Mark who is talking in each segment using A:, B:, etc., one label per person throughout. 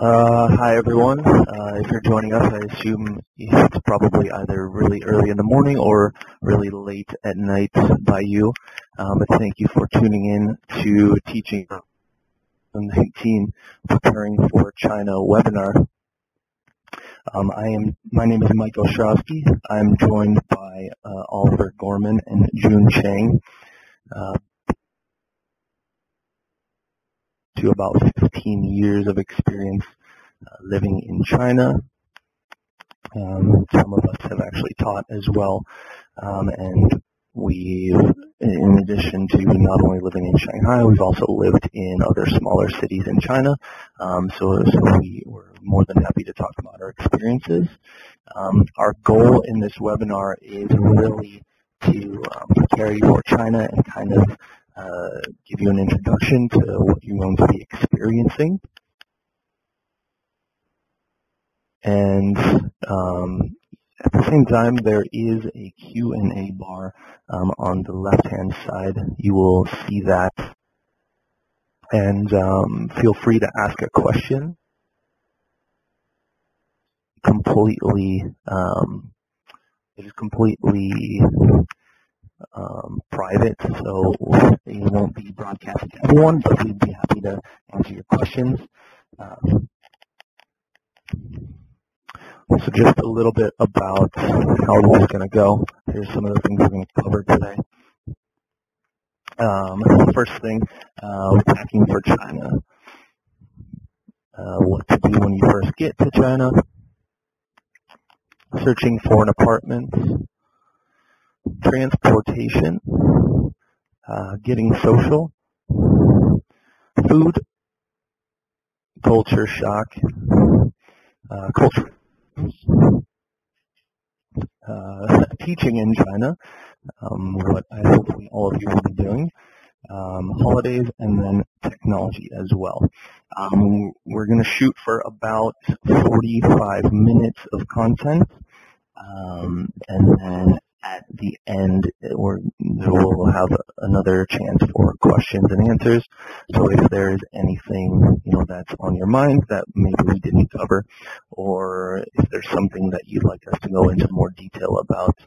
A: Hi everyone. If you're joining us, I assume it's probably either really early in the morning or really late at night by you. But thank you for tuning in to Teaching 2019 Preparing for China webinar. My name is Mike Ostrowski. I'm joined by Oliver Gorman and June Chang. To about 15 years of experience living in China. Some of us have actually taught as well, and we've, in addition to not only living in Shanghai, we've also lived in other smaller cities in China, so we were more than happy to talk about our experiences. Our goal in this webinar is really to prepare you for China and kind of give you an introduction to what you're going to be experiencing. And at the same time, there is a Q&A bar on the left-hand side. You will see that. And feel free to ask a question. It is completely private, so it won't be broadcast to everyone, but we'd be happy to answer your questions. So just a little bit about how this is going to go. Here's some of the things we're going to cover today. First thing, packing for China. What to do when you first get to China. Searching for an apartment. Transportation. Getting social. Food. Culture shock. Culture. Teaching in China, what hopefully all of you will be doing, holidays, and then technology as well. We're going to shoot for about 45 minutes of content, and then at the end we'll have another chance for questions and answers. So if there is anything that's on your mind that maybe we didn't cover, or if there's something that you'd like us to go into more detail about,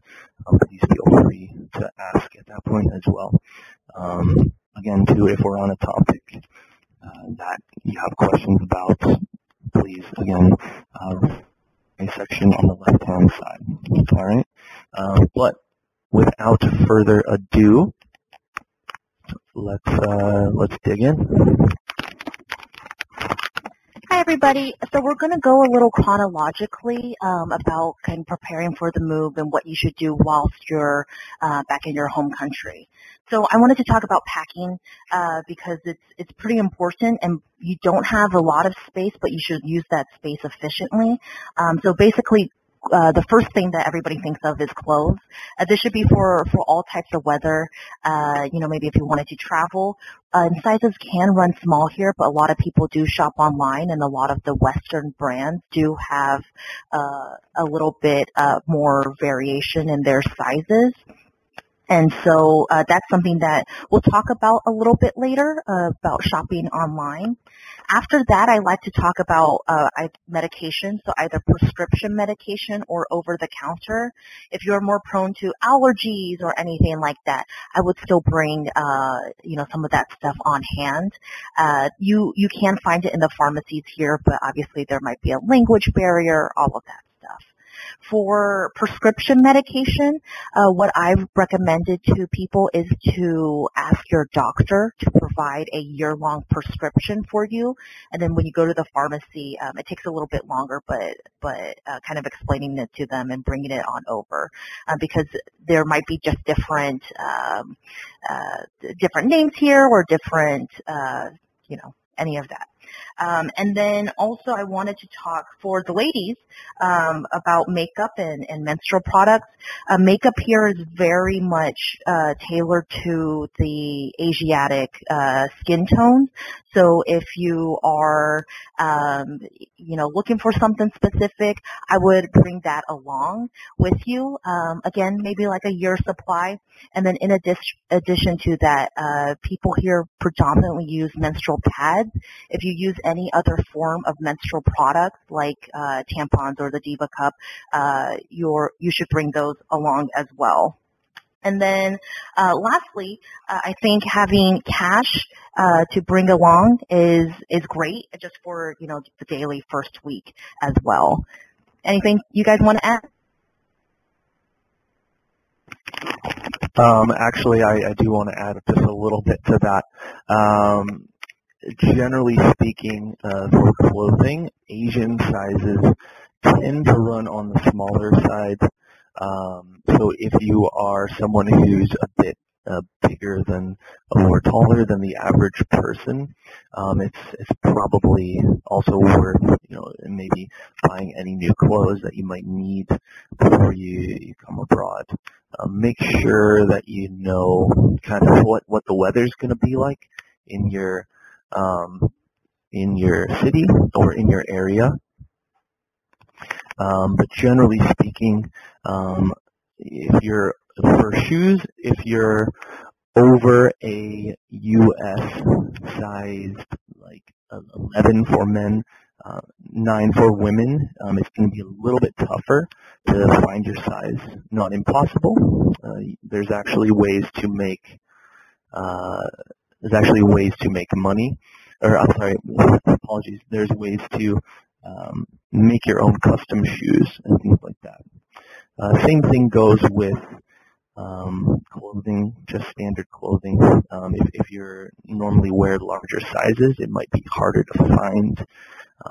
A: please feel free to ask at that point as well. Again, too, if we're on a topic that you have questions about, please, again, a section on the left-hand side. All right. But without further ado, let's dig in.
B: Hi, everybody. So we're going to go a little chronologically about kind of preparing for the move and what you should do whilst you're back in your home country. So I wanted to talk about packing because it's pretty important, and you don't have a lot of space, but you should use that space efficiently. So basically, the first thing that everybody thinks of is clothes. This should be for all types of weather. Maybe if you wanted to travel. Sizes can run small here, but a lot of people do shop online, and a lot of the Western brands do have a little bit more variation in their sizes. And so that's something that we'll talk about a little bit later, about shopping online. After that, I like to talk about medication, so either prescription medication or over-the-counter. If you're more prone to allergies or anything like that, I would still bring, some of that stuff on hand. You can find it in the pharmacies here, but obviously there might be a language barrier, all of that stuff. For prescription medication, what I've recommended to people is to ask your doctor to provide a year-long prescription for you. And then when you go to the pharmacy, it takes a little bit longer, but kind of explaining it to them and bringing it on over, because there might be just different names here or different, any of that. And then also I wanted to talk for the ladies about makeup and menstrual products. Makeup here is very much tailored to the Asiatic skin tone. So if you are, looking for something specific, I would bring that along with you. Again, maybe like a year's supply. And then in addition to that, people here predominantly use menstrual pads. If you use any other form of menstrual products like tampons or the Diva Cup, you should bring those along as well. And then lastly, I think having cash to bring along is great just for, the daily first week as well. Anything you guys want to add?
A: Actually, I do want to add just a little bit to that. Generally speaking, for clothing, Asian sizes tend to run on the smaller side. So if you are someone who's a bit bigger than or taller than the average person, it's probably also worth maybe buying any new clothes that you might need before you come abroad. Make sure that you know kind of what the weather's going to be like in your city or in your area. But generally speaking, for shoes, if you're over a U.S. sized, like 11 for men, 9 for women, it's going to be a little bit tougher to find your size. Not impossible. There's actually ways to make money. Or I'm sorry, apologies. There's ways to make your own custom shoes and things like that. Same thing goes with clothing, just standard clothing. If you normally wear larger sizes, it might be harder to find.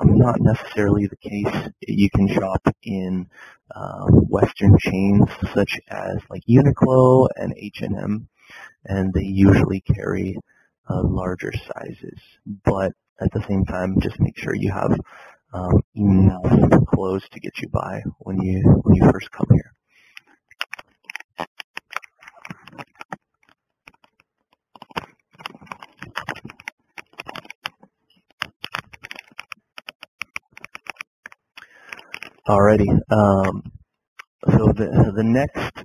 A: Not necessarily the case. You can shop in Western chains such as like Uniqlo and H&M, and they usually carry larger sizes. But at the same time, just make sure you have enough clothes to get you by when you first come here. Alrighty. So the next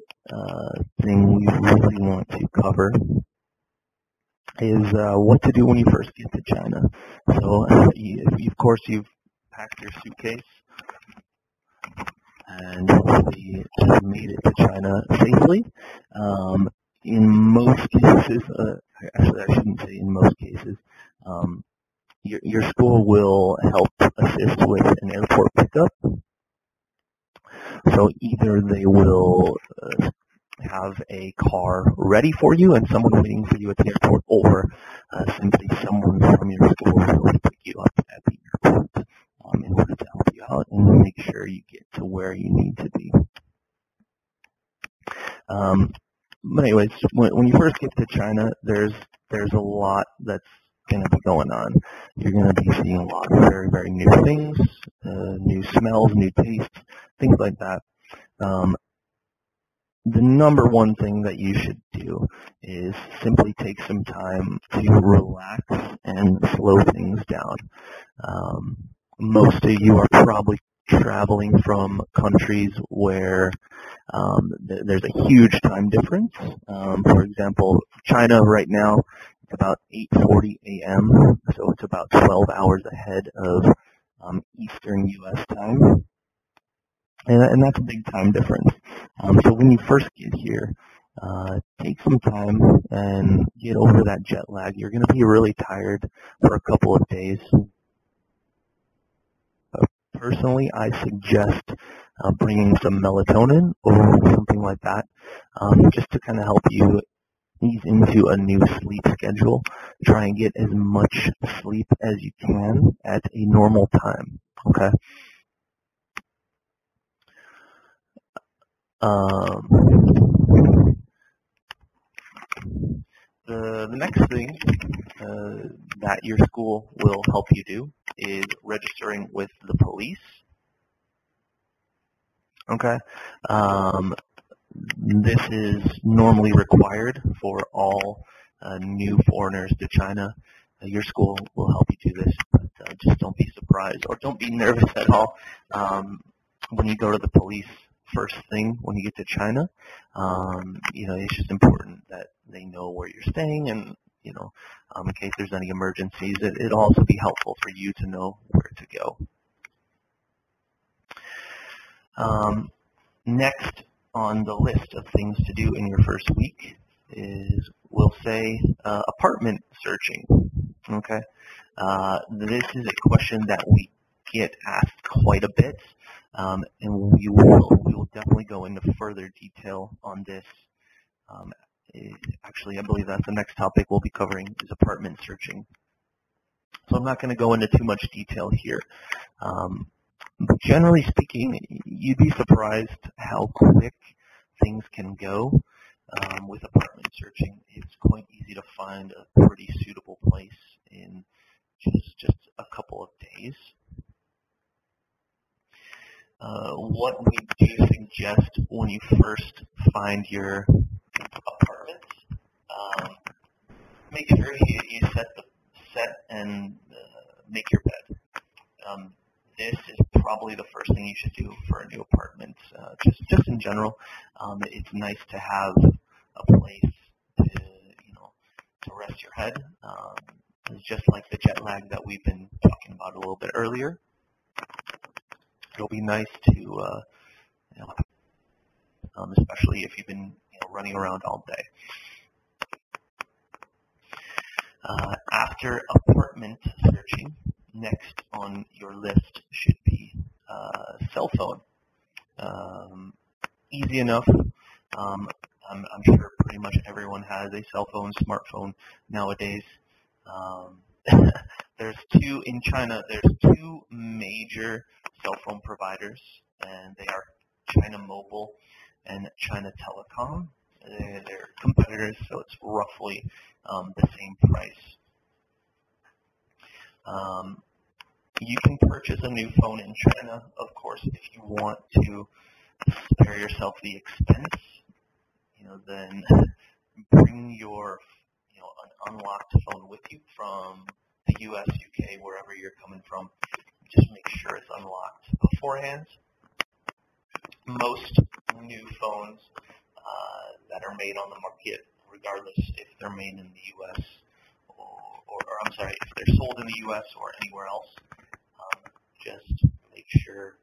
A: thing we really want to cover is what to do when you first get to China. So, of course, you've packed your suitcase and hopefully just made it to China safely. In most cases, actually I shouldn't say in most cases, your school will help assist with an airport pickup. So either they will have a car ready for you and someone waiting for you at the airport, or simply someone from your school will pick you up at the airport in order to help you out and make sure you get to where you need to be. But anyways, when you first get to China, there's a lot that's going to be going on. You're going to be seeing a lot of very, very new things, new smells, new tastes, things like that. The number one thing that you should do is simply take some time to relax and slow things down. Most of you are probably traveling from countries where there's a huge time difference. For example, China right now, it's about 8:40 a.m., so it's about 12 hours ahead of Eastern U.S. time. And that's a big time difference. So when you first get here, take some time and get over that jet lag. You're going to be really tired for a couple of days. Personally, I suggest bringing some melatonin or something like that, just to kind of help you ease into a new sleep schedule. Try and get as much sleep as you can at a normal time, okay? The next thing that your school will help you do is registering with the police. Okay. This is normally required for all new foreigners to China. Your school will help you do this, but just don't be surprised or don't be nervous at all when you go to the police first thing when you get to China. It's just important that they know where you're staying and in case there's any emergencies. It'll also be helpful for you to know where to go. Next on the list of things to do in your first week is, we'll say, apartment searching. Okay, this is a question that we get asked quite a bit, and we will definitely go into further detail on this. Actually, I believe that's the next topic we'll be covering, is apartment searching. So I'm not going to go into too much detail here. But generally speaking, you'd be surprised how quick things can go with apartment searching. It's quite easy to find a pretty suitable place in just a couple of days. What we do suggest when you first find your apartment, make sure you set and make your bed. This is probably the first thing you should do for a new apartment. Just in general, it's nice to have a place to rest your head. It's just like the jet lag that we've been talking about a little bit earlier. It'll be nice to, especially if you've been running around all day. After apartment searching, next on your list should be cell phone. Easy enough. I'm sure pretty much everyone has a cell phone, smartphone nowadays. In China, there's two major cell phone providers, and they are China Mobile and China Telecom. They're competitors, so it's roughly the same price. You can purchase a new phone in China, of course, if you want to spare yourself the expense. Then bring your an unlocked phone with you from the U.S., UK, wherever you're coming from. Just make sure it's unlocked beforehand. Most new phones that are made on the market, regardless if they're made in the U.S. or I'm sorry, if they're sold in the U.S. or anywhere else, just make sure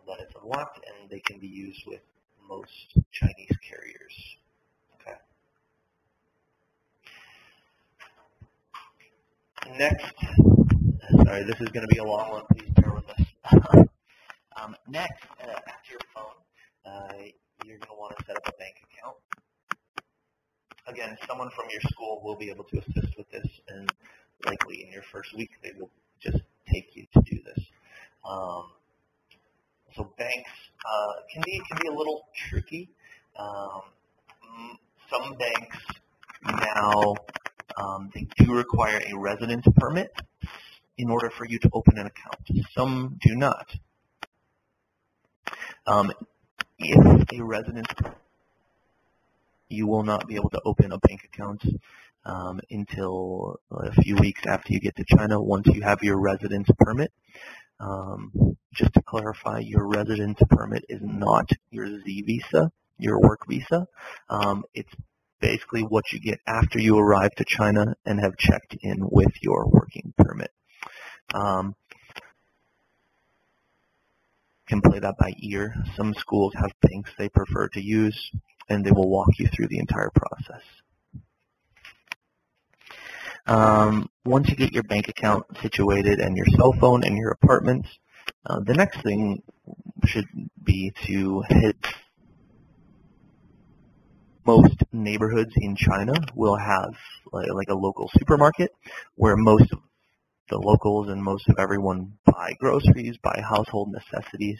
A: that it's unlocked and they can be used with most Chinese carriers. Okay. Next, sorry, this is going to be a long one. Please bear with us. Next, after your phone, you're going to want to set up a bank account. Again, someone from your school will be able to assist with this, and likely in your first week they will just take you to do this. So banks can be a little tricky. Some banks now they do require a residence permit in order for you to open an account. Some do not. If a residence permit, you will not be able to open a bank account until a few weeks after you get to China, once you have your residence permit. Just to clarify, your residence permit is not your Z visa, your work visa. It's basically what you get after you arrive to China and have checked in with your working permit. Can play that by ear. Some schools have banks they prefer to use, and they will walk you through the entire process. Once you get your bank account situated and your cell phone and your apartments, the next thing should be to hit. Most neighborhoods in China will have like a local supermarket where most of the locals and most of everyone buy groceries, buy household necessities.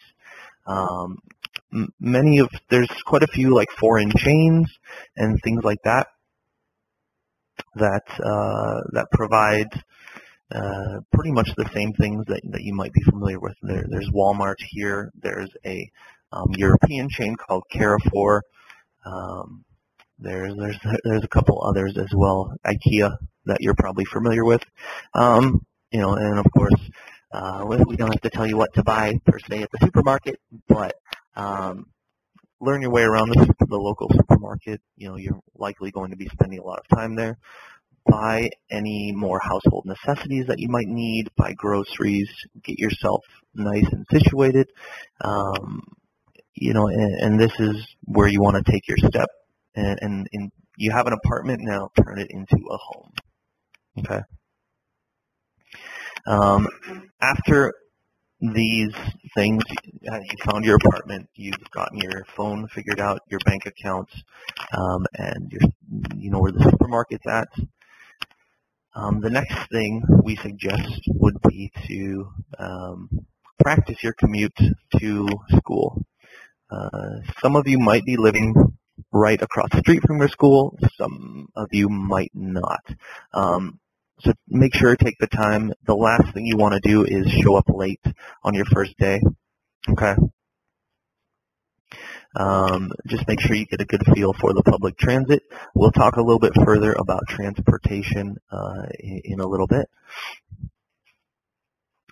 A: There's quite a few like foreign chains and things like that that provide pretty much the same things that you might be familiar with. There's Walmart here. There's a European chain called Carrefour. There's a couple others as well, IKEA, that you're probably familiar with. And of course, we don't have to tell you what to buy per se at the supermarket, but learn your way around the local supermarket. You're likely going to be spending a lot of time there. buy any more household necessities that you might need, buy groceries, get yourself nice and situated. And this is where you want to take your step. And you have an apartment now, turn it into a home. Okay. After these things, you found your apartment, you've gotten your phone figured out, your bank accounts, and you know where the supermarket's at. The next thing we suggest would be to practice your commute to school. Some of you might be living right across the street from your school. Some of you might not. So make sure to take the time. The last thing you want to do is show up late on your first day. Okay. Just make sure you get a good feel for the public transit. We'll talk a little bit further about transportation in a little bit.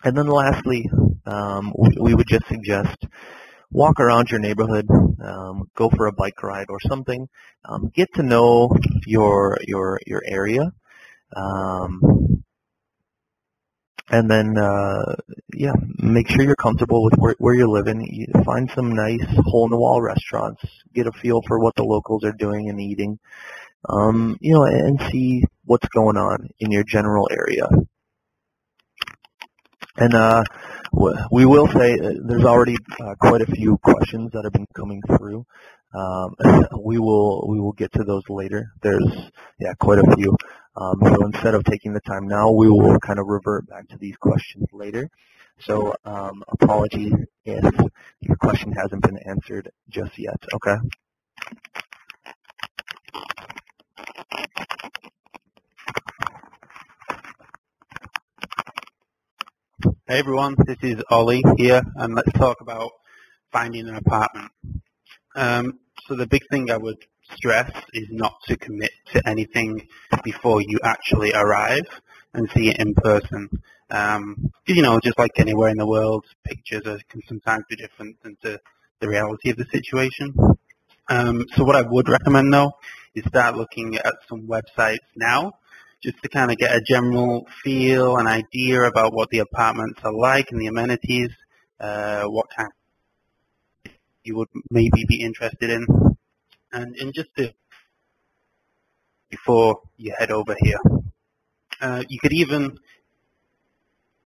A: And then lastly, we would just suggest walk around your neighborhood, go for a bike ride or something. Get to know your area. And then, make sure you're comfortable with where you're living. You find some nice hole-in-the-wall restaurants. Get a feel for what the locals are doing and eating. And see what's going on in your general area. And we will say there's already quite a few questions that have been coming through. We will get to those later. There's quite a few. So instead of taking the time now, we will kind of revert back to these questions later. So apologies if your question hasn't been answered just yet. Okay.
C: Hey everyone, this is Ollie here, and let's talk about finding an apartment. So the big thing I would stress is not to commit to anything before you actually arrive and see it in person. Just like anywhere in the world, pictures can sometimes be different than to the reality of the situation. So what I would recommend though is start looking at some websites now, just to kind of get a general feel, an idea about what the apartments are like and the amenities, what kind you would maybe be interested in, and just before you head over here. You could even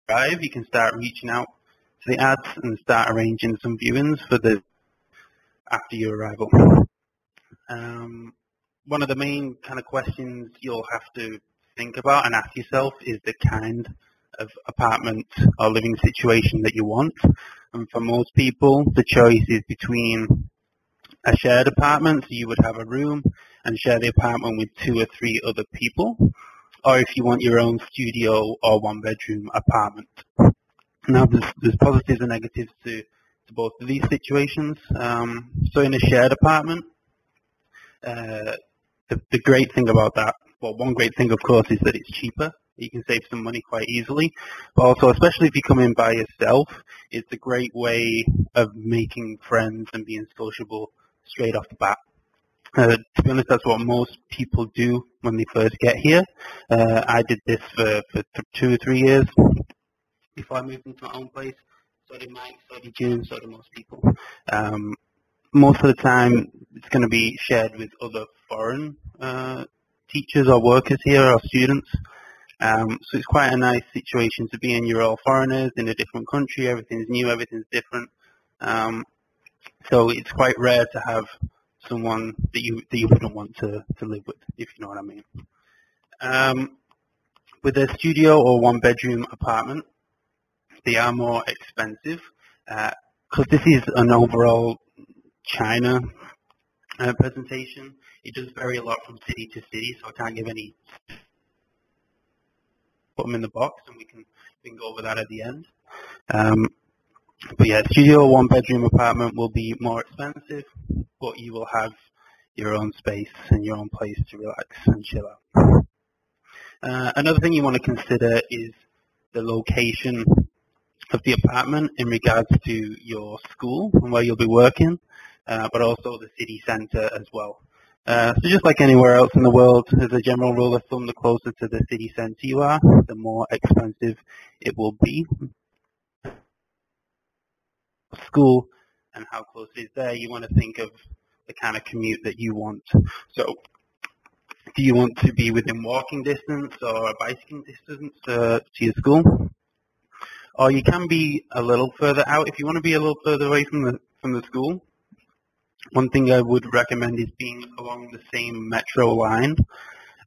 C: drive. You can start reaching out to the ads and start arranging some viewings for after your arrival. One of the main kind of questions you'll have to think about and ask yourself is the kind of apartment or living situation that you want. And for most people, the choice is between a shared apartment, so you would have a room and share the apartment with 2 or 3 other people, or if you want your own studio or 1-bedroom apartment. Now, there's positives and negatives to both of these situations. So in a shared apartment, the great thing about that, well, one great thing, of course, is that it's cheaper. You can save some money quite easily. But also, especially if you come in by yourself, it's a great way of making friends and being sociable straight off the bat. To be honest, that's what most people do when they first get here. I did this for 2 or 3 years before I moved into my own place. So did Mike, so did June, so did most people. Most of the time, it's going to be shared with other foreign teachers or workers here or students. So it's quite a nice situation to be in. You're all foreigners in a different country. Everything's new. Everything's different. So it's quite rare to have someone that you wouldn't want to live with, if you know what I mean. With a studio or 1-bedroom apartment, they are more expensive because this is an overall China presentation. It does vary a lot from city to city, so I can't give any. Put them in the box, and we can go over that at the end. But yeah, studio or 1-bedroom apartment will be more expensive, but you will have your own space and your own place to relax and chill out. Another thing you want to consider is the location of the apartment in regards to your school and where you'll be working, but also the city centre as well. So just like anywhere else in the world, as a general rule of thumb, the closer to the city centre you are, the more expensive it will be. School and how close it is there, you want to think of the kind of commute that you want. So do you want to be within walking distance or bicycling distance to your school? Or you can be a little further out. If you want to be a little further away from the school, one thing I would recommend is being along the same metro line.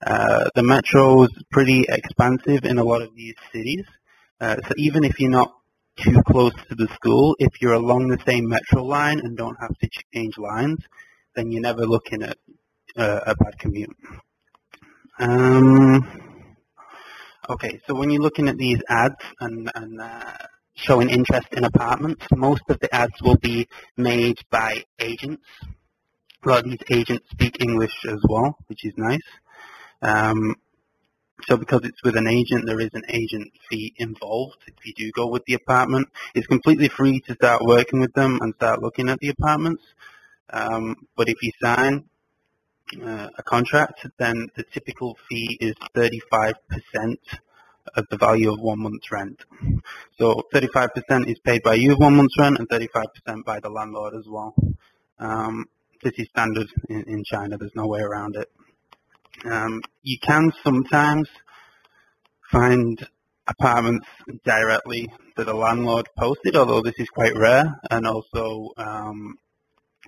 C: The metro is pretty expansive in a lot of these cities. So even if you're not too close to the school, if you're along the same metro line and don't have to change lines, then you're never looking at a bad commute. Okay, so when you're looking at these ads and showing interest in apartments, most of the ads will be made by agents. A lot of these agents speak English as well, which is nice. So because it's with an agent, there is an agent fee involved if you do go with the apartment. It's completely free to start working with them and start looking at the apartments. But if you sign a contract, then the typical fee is 35% of the value of 1 month's rent. So 35% is paid by you of 1 month's rent and 35% by the landlord as well. This is standard in China. There's no way around it. You can sometimes find apartments directly that the landlord posted, although this is quite rare. And also,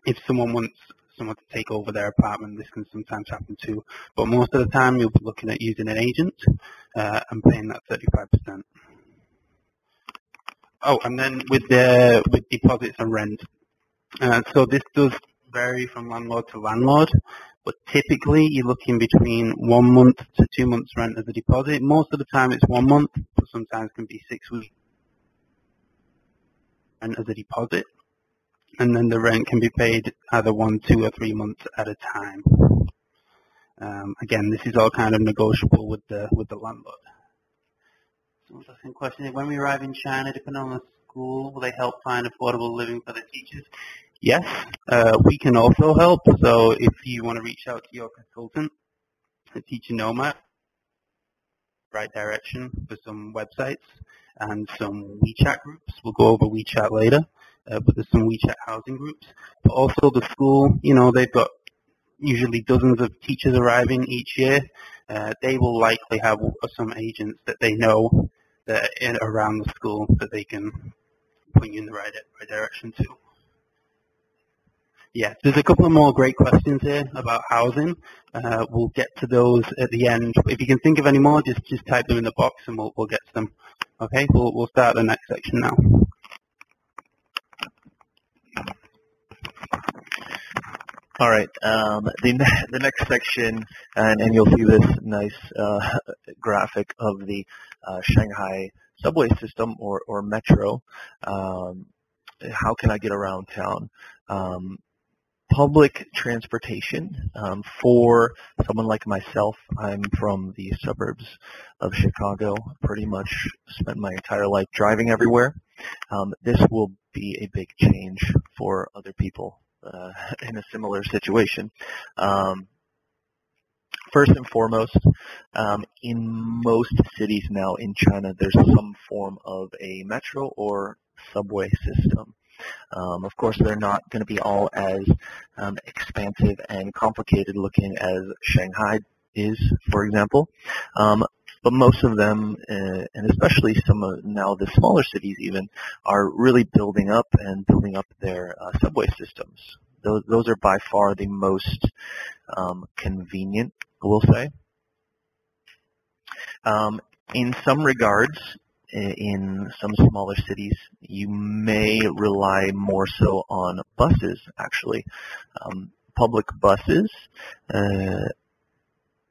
C: if someone wants someone to take over their apartment, this can sometimes happen too. But most of the time, you'll be looking at using an agent and paying that 35%. Oh, and then with deposits and rent. So this does vary from landlord to landlord, but typically you're looking between 1 month to 2 months rent as a deposit. Most of the time it's 1 month, but sometimes it can be 6 weeks rent as a deposit. And then the rent can be paid either 1, 2, or 3 months at a time. Again, this is all kind of negotiable with the landlord. So the second question is, when we arrive in China, depending on the school, will they help find affordable living for the teachers? Yes, we can also help. So if you want to reach out to your consultant, the Teacher Nomad, right direction for some websites and some WeChat groups. We'll go over WeChat later. But there's some WeChat housing groups. But also the school, they've got usually dozens of teachers arriving each year. They will likely have some agents that they know that are around the school that they can point you in the right direction to. Yeah, there's a couple of more great questions here about housing. We'll get to those at the end. If you can think of any more, just type them in the box and we'll get to them. Okay, we'll start the next section now.
A: All right, the next section, and you'll see this nice graphic of the Shanghai subway system or metro. How can I get around town? Public transportation for someone like myself. I'm from the suburbs of Chicago. Pretty much spent my entire life driving everywhere. This will be a big change for other people in a similar situation. First and foremost, in most cities now in China, there's some form of a metro or subway system. Of course, they're not going to be all as expansive and complicated looking as Shanghai is, for example. But most of them, and especially some of now the smaller cities even, are really building up their subway systems. Those are by far the most convenient, I will say. In some regards, in some smaller cities, you may rely more so on buses, actually. Public buses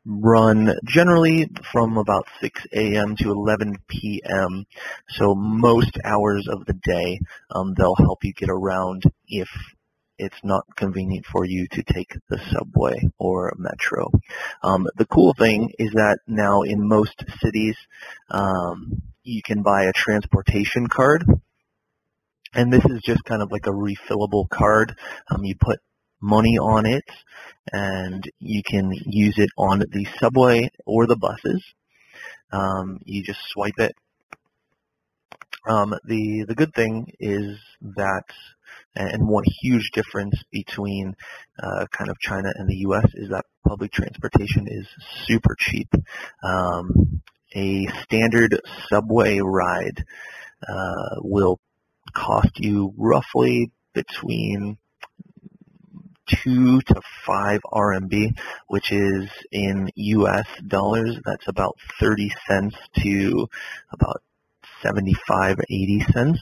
A: run generally from about 6 a.m. to 11 p.m. So most hours of the day, they'll help you get around if it's not convenient for you to take the subway or metro. The cool thing is that now in most cities, you can buy a transportation card. And this is just kind of like a refillable card. You put money on it, and you can use it on the subway or the buses. You just swipe it. The good thing is that, and one huge difference between kind of China and the U.S. is that public transportation is super cheap. A standard subway ride will cost you roughly between 2 to 5 RMB, which is in US dollars, that's about 30 cents to about 75, 80 cents.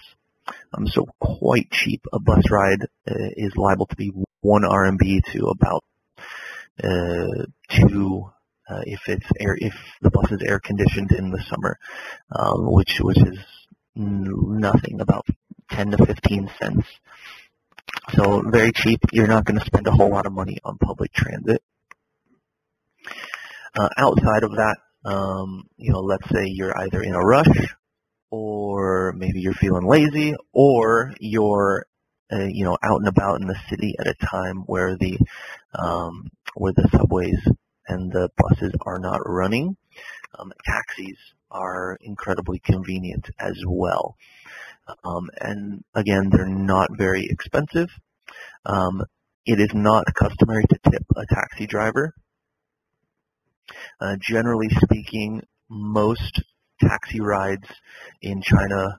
A: So quite cheap. A bus ride is liable to be 1 RMB to about 2 if the bus is air conditioned in the summer, which is nothing, about 10 to 15 cents. So very cheap. You're not going to spend a whole lot of money on public transit. Outside of that, let's say you're either in a rush, or maybe you're feeling lazy, or you're out and about in the city at a time where the subways and the buses are not running. Taxis are incredibly convenient as well. And again, they're not very expensive. It is not customary to tip a taxi driver. Generally speaking, most taxi rides in China,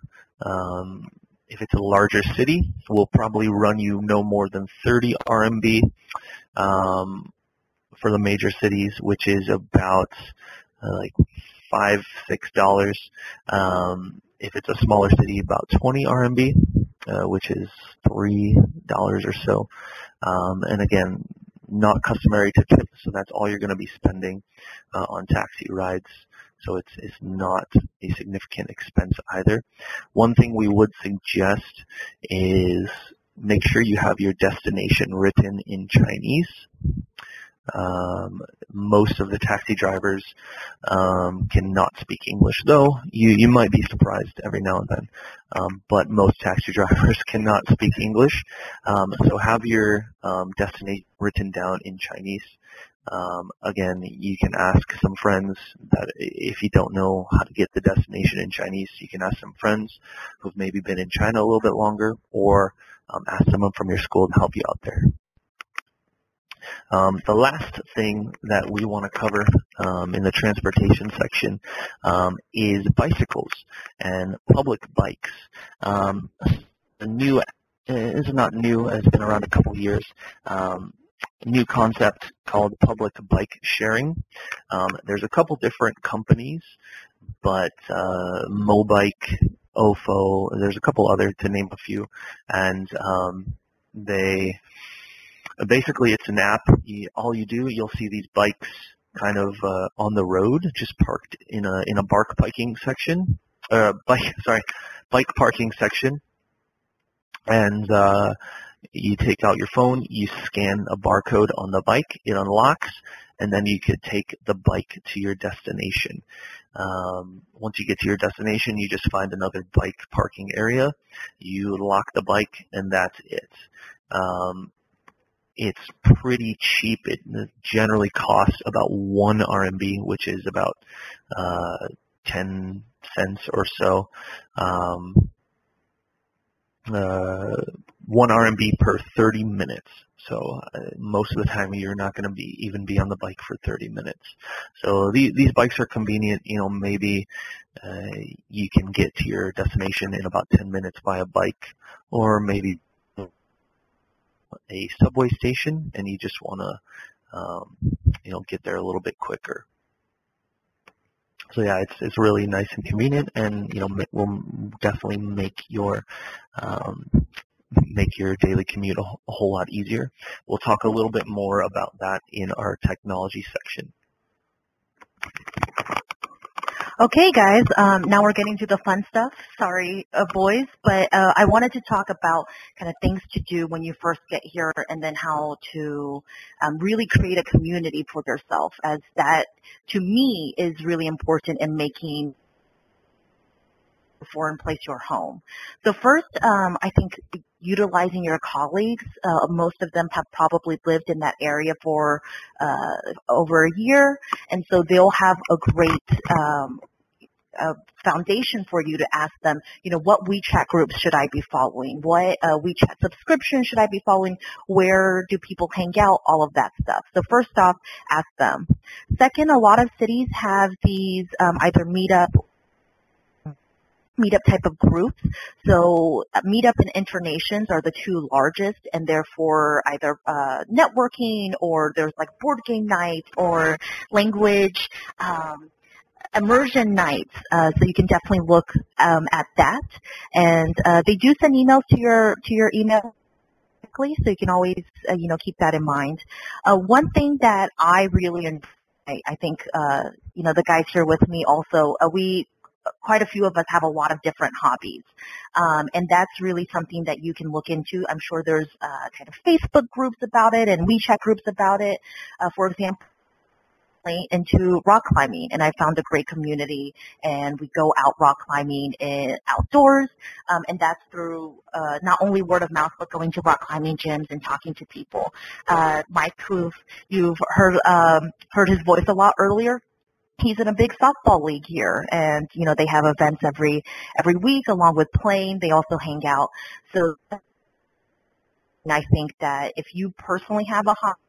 A: if it's a larger city, will probably run you no more than 30 RMB for the major cities, which is about like $5, $6. If it's a smaller city, about 20 RMB, which is $3 or so. And again, not customary to tip, so that's all you're going to be spending on taxi rides. So it's not a significant expense either. One thing we would suggest is make sure you have your destination written in Chinese. Most of the taxi drivers cannot speak English, though you might be surprised every now and then. But most taxi drivers cannot speak English. So have your destination written down in Chinese. Again, you can ask some friends that if you don't know how to get the destination in Chinese, you can ask some friends who've maybe been in China a little bit longer, or ask someone from your school to help you out there. The last thing that we want to cover in the transportation section is bicycles and public bikes. This is not new, it's been around a couple of years. New concept called public bike sharing. There's a couple different companies, but Mobike, Ofo, there's a couple other to name a few, and basically it's an app. You'll see these bikes kind of on the road, just parked in a bike parking section, and you take out your phone, you scan a barcode on the bike, it unlocks, and then you could take the bike to your destination. Once you get to your destination, you just find another bike parking area, you lock the bike, and that's it. It's pretty cheap. It generally costs about 1 RMB, which is about 10 cents or so. 1 RMB per 30 minutes. So most of the time you're not going to even be on the bike for 30 minutes. So these bikes are convenient. Maybe you can get to your destination in about 10 minutes by a bike, or maybe a subway station and you just want to get there a little bit quicker. So yeah, it's really nice and convenient, and will definitely make your daily commute a whole lot easier. We'll talk a little bit more about that in our technology section.
B: Okay, guys, now we're getting to the fun stuff. Sorry, boys, but I wanted to talk about kind of things to do when you first get here, and then how to really create a community for yourself, as that, to me, is really important in making a foreign place your home. So first, I think utilizing your colleagues. Most of them have probably lived in that area for over a year, and so they'll have a great foundation for you to ask them, what WeChat groups should I be following? What WeChat subscription should I be following? Where do people hang out? All of that stuff. So first off, ask them. Second, a lot of cities have these either meetup type of groups. So Meetup and Internations are the two largest, and therefore either networking, or there's like board game nights or language immersion nights. So you can definitely look at that. And they do send emails to your email, so you can always keep that in mind. One thing that I really enjoy, I think the guys here with me also, quite a few of us have a lot of different hobbies. And that's really something that you can look into. I'm sure there's kind of Facebook groups about it and WeChat groups about it. For example, into rock climbing, and I found a great community, and we go out rock climbing outdoors, and that's through not only word of mouth, but going to rock climbing gyms and talking to people. Mike Poof, you've heard his voice a lot earlier. He's in a big softball league here, and they have events every week along with playing. They also hang out. So I think that if you personally have a hobby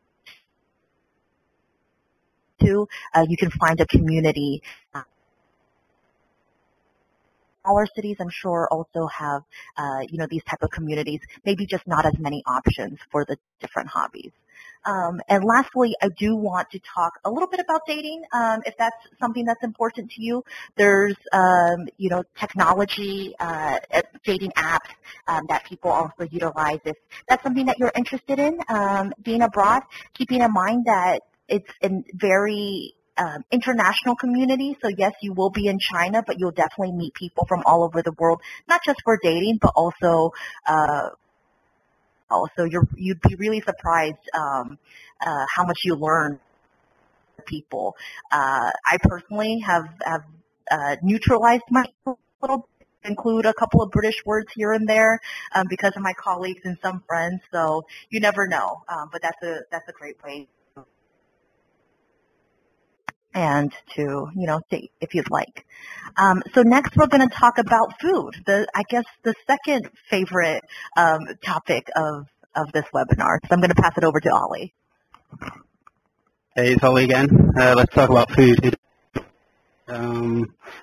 B: too, you can find a community. Smaller cities, I'm sure, also have these type of communities. Maybe just not as many options for the different hobbies. And lastly, I do want to talk a little bit about dating, if that's something that's important to you. There's, technology, dating apps that people also utilize. If that's something that you're interested in, being abroad, keeping in mind that it's a very international community. So yes, you will be in China, but you'll definitely meet people from all over the world, not just for dating, but also you'd be really surprised how much you learn from people. I personally have neutralized my little bit, include a couple of British words here and there because of my colleagues and some friends. So you never know, but that's a great way. And to, date if you'd like. So next we're going to talk about food. I guess the second favorite topic of this webinar. So I'm going to pass it over to Ollie.
C: Hey, it's Ollie again. Let's talk about food.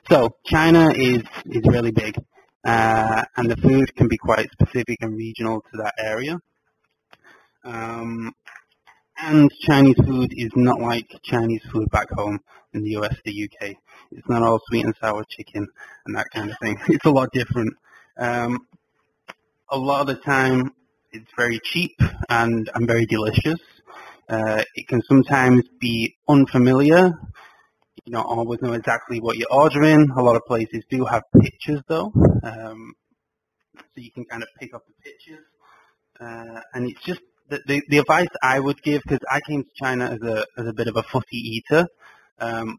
C: So China is really big, and the food can be quite specific and regional to that area. And Chinese food is not like Chinese food back home in the US, the UK. It's not all sweet and sour chicken and that kind of thing. It's a lot different. A lot of the time, it's very cheap and very delicious. It can sometimes be unfamiliar. You don't always know exactly what you're ordering. A lot of places do have pictures, though, so you can kind of pick up the pictures. And it's just the advice I would give, because I came to China as a bit of a fussy eater,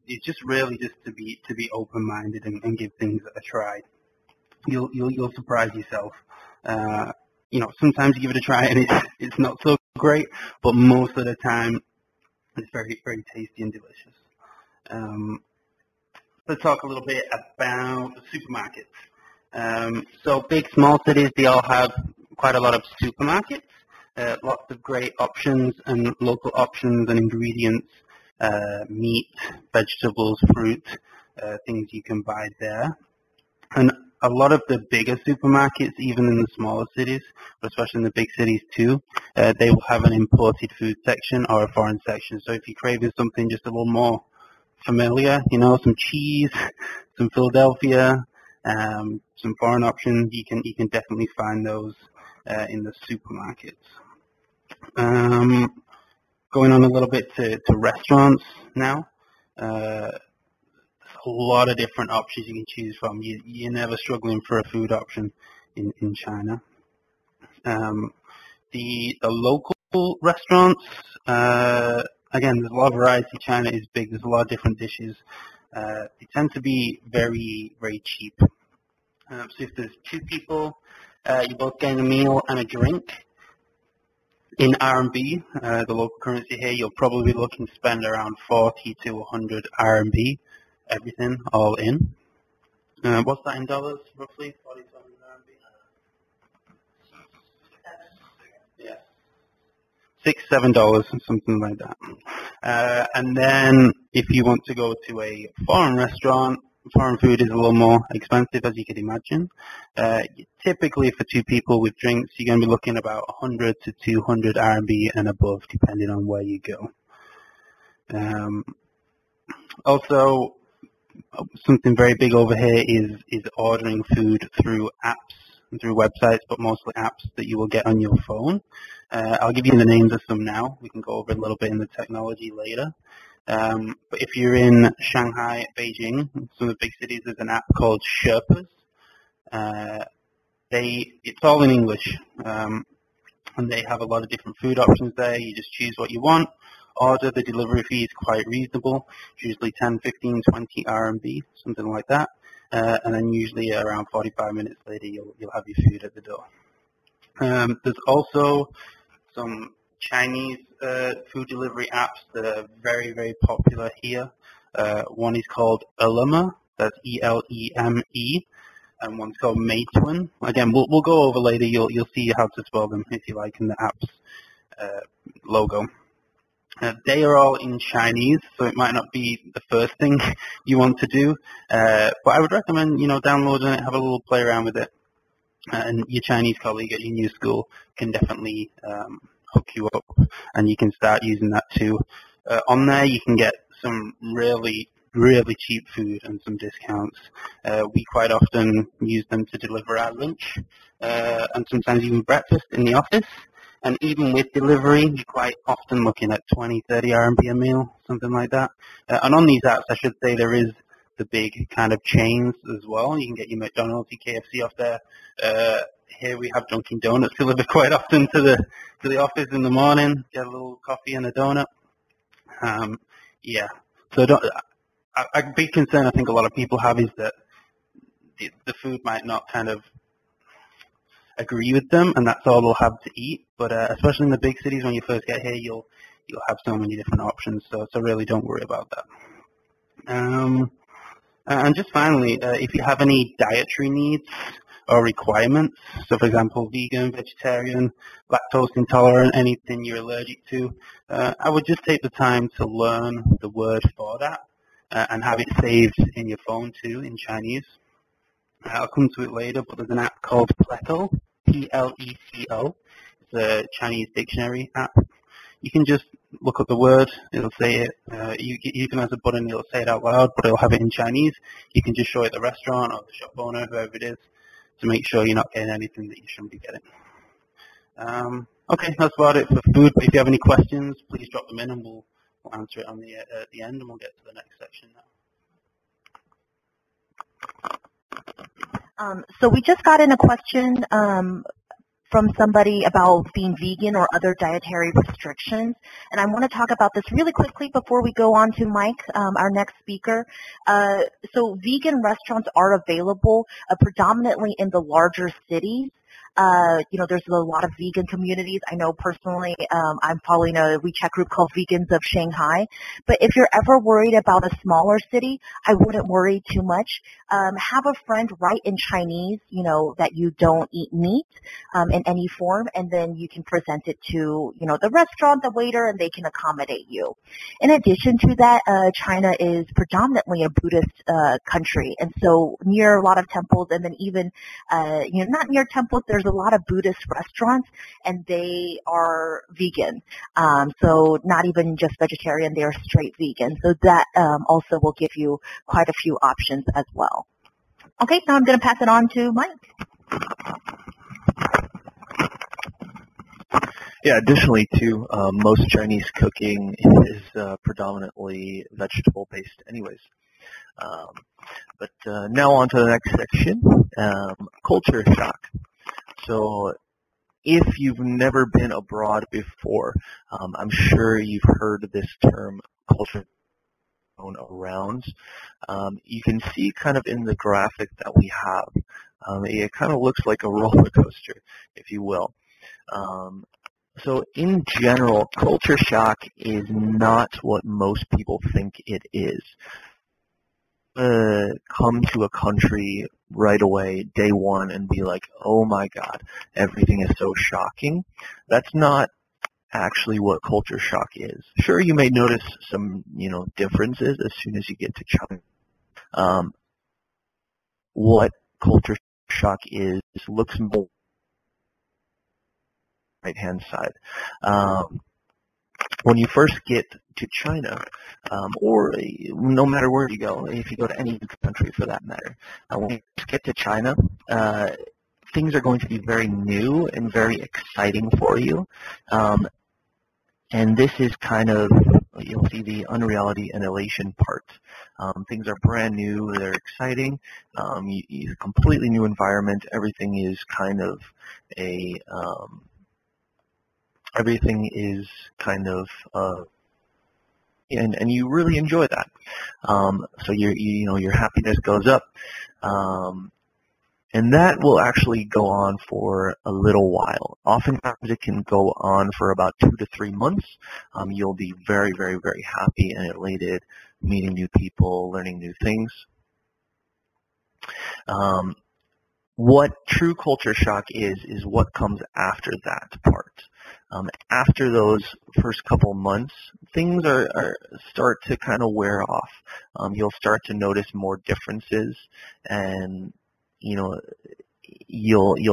C: is just really just to be open-minded and give things a try. You'll surprise yourself. Sometimes you give it a try and it's not so great, but most of the time it's very, very tasty and delicious. Let's talk a little bit about the supermarkets. So big, small cities, they all have quite a lot of supermarkets. Lots of great options and local options and ingredients, meat, vegetables, fruit, things you can buy there. And a lot of the bigger supermarkets, even in the smaller cities, but especially in the big cities too, they will have an imported food section or a foreign section. So if you're craving something just a little more familiar, some cheese, some Philadelphia, some foreign options, you can definitely find those in the supermarkets. Going on a little bit to restaurants now. There's a lot of different options you can choose from. You're never struggling for a food option in China. The local restaurants, again, there's a lot of variety. China is big. There's a lot of different dishes. They tend to be very, very cheap. So if there's two people You're both getting a meal and a drink. In RMB, the local currency here, you'll probably be looking to spend around 40 to 100 RMB, everything all in. What's that in dollars, roughly? 40 to 100 RMB? Yeah. $6, $7, something like that. And then if you want to go to a foreign restaurant, foreign food is a little more expensive, as you can imagine. Typically, for two people with drinks, you're going to be looking about 100 to 200 RMB and above, depending on where you go. Also, something very big over here is ordering food through apps and through websites, but mostly apps that you will get on your phone. I'll give you the names of some now. We can go over a little bit in the technology later. But if you're in Shanghai, Beijing, some of the big cities, there's an app called Sherpas. It's all in English, and they have a lot of different food options there. You just choose what you want, order. The delivery fee is quite reasonable, it's usually 10, 15, 20 RMB, something like that. And then usually around 45 minutes later, you'll have your food at the door. There's also some Chinese food delivery apps that are very, very popular here. One is called Ele.me, that's E-L-E-M-E, and one's called Meituan. Again, we'll go over later. You'll see how to spell them if you like in the app's logo. They are all in Chinese, so it might not be the first thing you want to do, but I would recommend downloading it, have a little play around with it, and your Chinese colleague at your new school can definitely hook you up, and you can start using that too. On there, you can get some really, really cheap food and some discounts. We quite often use them to deliver our lunch, and sometimes even breakfast in the office. And even with delivery, you're quite often looking at 20, 30 RMB a meal, something like that. And on these apps, I should say there is the big kind of chains as well. You can get your McDonald's, your KFC off there. Here we have Dunkin' Donuts delivered quite often to the office in the morning. Get a little coffee and a donut. Yeah. So a big concern I think a lot of people have is that the food might not kind of agree with them, and that's all they'll have to eat. But especially in the big cities, when you first get here, you'll have so many different options. So really, don't worry about that. And just finally, if you have any dietary needs or requirements, so for example, vegan, vegetarian, lactose intolerant, anything you're allergic to, I would just take the time to learn the word for that and have it saved in your phone too in Chinese. I'll come to it later, but there's an app called Pleco, P-L-E-C-O. It's a Chinese dictionary app. You can just look up the word, it'll say it. Even as a button, it'll say it out loud, but it'll have it in Chinese. You can just show it the restaurant or the shop owner, whoever it is, to make sure you're not getting anything that you shouldn't be getting. Okay, that's about it for food. But if you have any questions, please drop them in, and we'll answer it on at the end, and we'll get to the next section now.
B: So we just got in a question from somebody about being vegan or other dietary restrictions, and I want to talk about this really quickly before we go on to Mike, our next speaker. So vegan restaurants are available predominantly in the larger cities. There's a lot of vegan communities. I know personally, I'm following a WeChat group called Vegans of Shanghai. But if you're ever worried about a smaller city, I wouldn't worry too much. Have a friend write in Chinese, that you don't eat meat in any form, and then you can present it to, the restaurant, the waiter, and they can accommodate you. In addition to that, China is predominantly a Buddhist country, and so near a lot of temples, and then even, not near temples, there's a lot of Buddhist restaurants, and they are vegan. So not even just vegetarian, they are straight vegan. So that also will give you quite a few options as well. Okay, now I'm going to pass it on to Mike.
A: Yeah, additionally too, most Chinese cooking is predominantly vegetable-based anyways. But now on to the next section, culture shock. So if you've never been abroad before, I'm sure you've heard this term culture thrown around. You can see kind of in the graphic that we have It kind of looks like a roller coaster, if you will. So in general, culture shock is not what most people think it is. Come to a country right away, day one, and be like, oh my God, everything is so shocking. That's not actually what culture shock is. Sure, you may notice some, differences as soon as you get to China. What culture shock is looks more right-hand side. When you first get to China, or no matter where you go, if you go to any country for that matter, when you first get to China, things are going to be very new and very exciting for you. And this is kind of, you'll see the unreality and elation part. Things are brand new, they're exciting, you completely new environment, everything is kind of and you really enjoy that. So your happiness goes up. And that will actually go on for a little while. Oftentimes it can go on for about 2 to 3 months. You'll be very, very, very happy and elated, meeting new people, learning new things. What true culture shock is what comes after that part. After those first couple months, things start to kind of wear off. You'll start to notice more differences, and you'll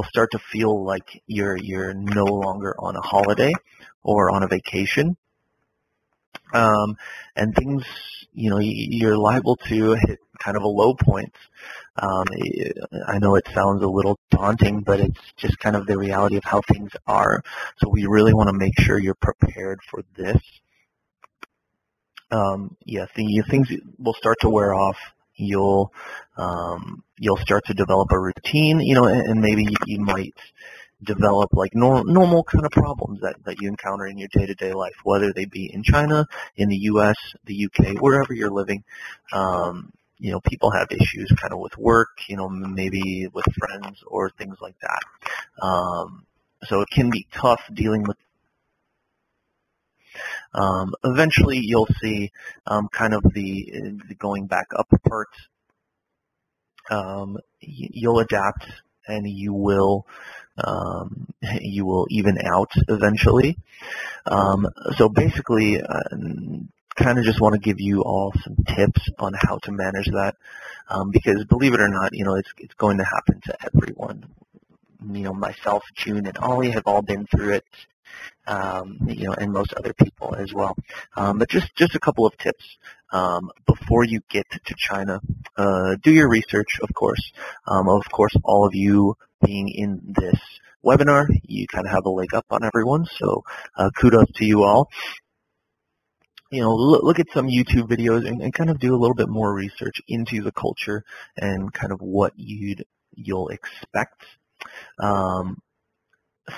A: start to feel like you're no longer on a holiday or on a vacation, and things, you're liable to hit kind of a low point. I know it sounds a little daunting, but it's just kind of the reality of how things are. So we really want to make sure you're prepared for this. Things will start to wear off. You'll start to develop a routine, and maybe you might develop like normal kind of problems that you encounter in your day-to-day life, whether they be in China, in the U.S., the UK, wherever you're living. People have issues kind of with work, maybe with friends or things like that. So it can be tough dealing with. Eventually you'll see kind of the going back up part. You'll adapt, and you will even out eventually. So basically, kind of just want to give you all some tips on how to manage that, because believe it or not, it's going to happen to everyone. Myself, June, and Ollie have all been through it, and most other people as well. But just a couple of tips before you get to China. Do your research, of course. Of course, all of you being in this webinar, you kind of have a leg up on everyone, so kudos to you all. Look at some YouTube videos and kind of do a little bit more research into the culture and kind of what you'll expect.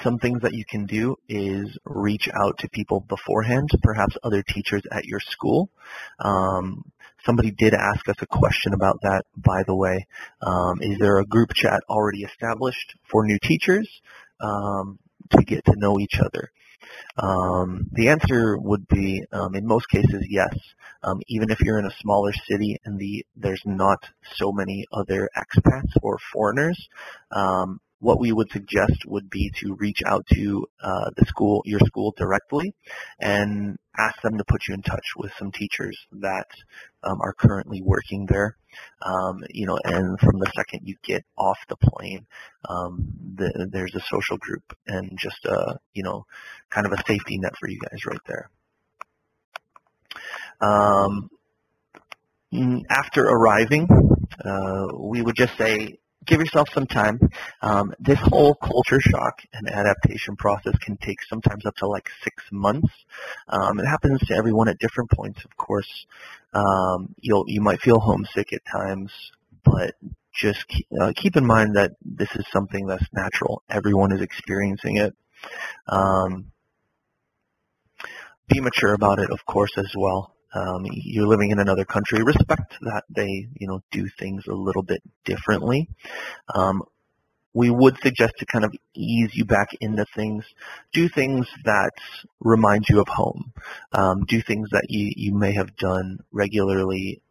A: Some things that you can do is reach out to people beforehand, perhaps other teachers at your school. Somebody did ask us a question about that, by the way. Is there a group chat already established for new teachers to get to know each other? The answer would be, in most cases, yes. Even if you're in a smaller city and there's not so many other expats or foreigners, what we would suggest would be to reach out to your school directly and ask them to put you in touch with some teachers that are currently working there. And from the second you get off the plane, there's a social group and just kind of a safety net for you guys right there. After arriving, we would just say, give yourself some time. This whole culture shock and adaptation process can take sometimes up to like 6 months. It happens to everyone at different points, of course. You might feel homesick at times, but just keep in mind that this is something that's natural. Everyone is experiencing it. Be mature about it, of course, as well. You're living in another country. Respect that they, do things a little bit differently. we would suggest to kind of ease you back into things. Do things that remind you of home. Do things that you may have done regularly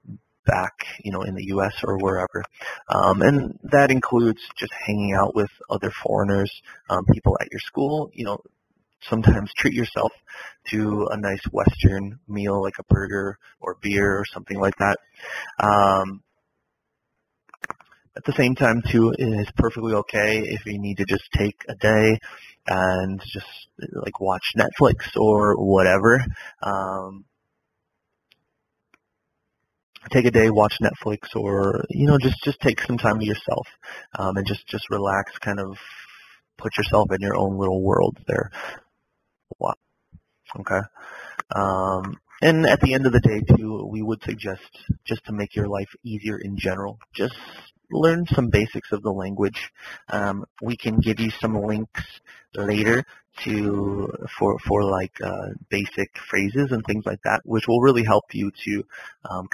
A: back, in the U.S. or wherever. And that includes just hanging out with other foreigners, people at your school. Sometimes treat yourself to a nice Western meal like a burger or beer or something like that. At the same time, too, it is perfectly okay if you need to just take a day and just like watch Netflix or whatever. Take a day, watch Netflix, or just take some time to yourself and just relax, kind of put yourself in your own little world there. Wow. Okay. And at the end of the day, too, we would suggest, just to make your life easier in general, just learn some basics of the language. We can give you some links later for like basic phrases and things like that, which will really help you to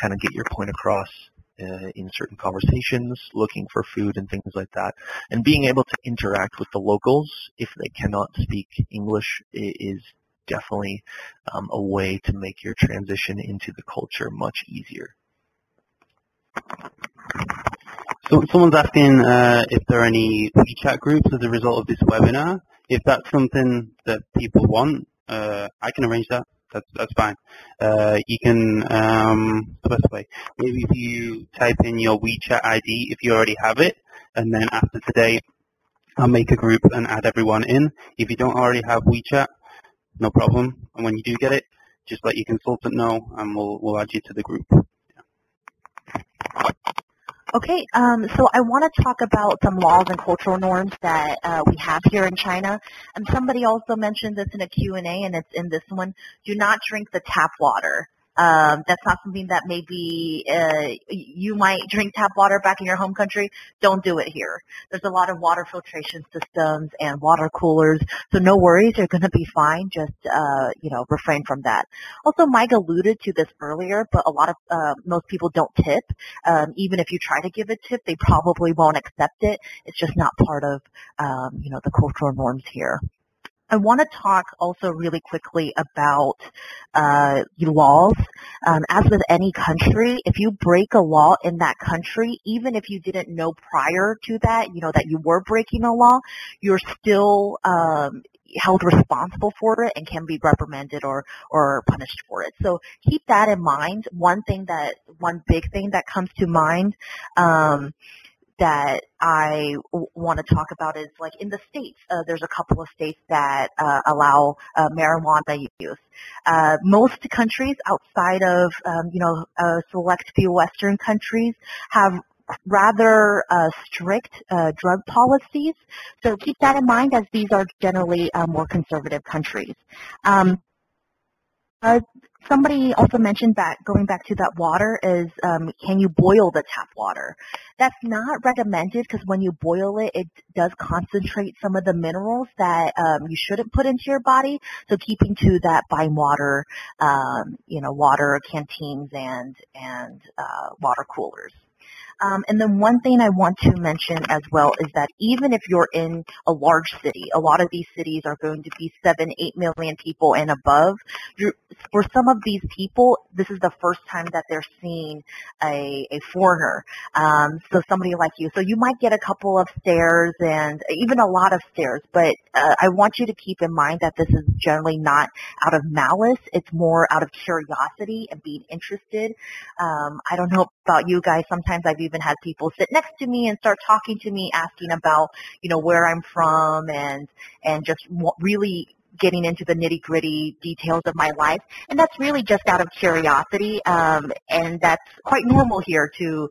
A: kind of get your point across in certain conversations, looking for food and things like that. And being able to interact with the locals if they cannot speak English is definitely a way to make your transition into the culture much easier.
C: So someone's asking if there are any WeChat groups as a result of this webinar. If that's something that people want, I can arrange that. That's fine. You can specify. Maybe if you type in your WeChat ID, if you already have it, and then after today, I'll make a group and add everyone in. If you don't already have WeChat, no problem. And when you do get it, just let your consultant know, and we'll add you to the group.
B: Okay, so I want to talk about some laws and cultural norms that we have here in China. And somebody also mentioned this in a Q&A, and it's in this one. Do not drink the tap water. That's not something that maybe you might drink tap water back in your home country. Don't do it here. There's a lot of water filtration systems and water coolers, so no worries. You're going to be fine. Just refrain from that. Also, Mike alluded to this earlier, but a lot of most people don't tip. Even if you try to give a tip, they probably won't accept it. It's just not part of the cultural norms here. I want to talk also really quickly about laws. As with any country, if you break a law in that country, even if you didn't know prior to that, that you were breaking a law, you're still held responsible for it and can be reprimanded or punished for it. So keep that in mind. One big thing that comes to mind that I want to talk about is like in the States, there's a couple of states that allow marijuana use. Most countries outside of, a select few Western countries have rather strict drug policies. So keep that in mind, as these are generally more conservative countries. Somebody also mentioned that going back to that water is, can you boil the tap water? That's not recommended because when you boil it, it does concentrate some of the minerals that you shouldn't put into your body. So keeping to that buying water, water canteens and water coolers. And then one thing I want to mention as well is that even if you're in a large city, a lot of these cities are going to be 7, 8 million people and above. For some of these people, this is the first time that they're seeing a foreigner. So somebody like you. So you might get a couple of stares and even a lot of stares, but I want you to keep in mind that this is generally not out of malice. It's more out of curiosity and being interested. I don't know about you guys. Sometimes I've even had people sit next to me and start talking to me, asking about, where I'm from and just really getting into the nitty-gritty details of my life. And that's really just out of curiosity. And that's quite normal here to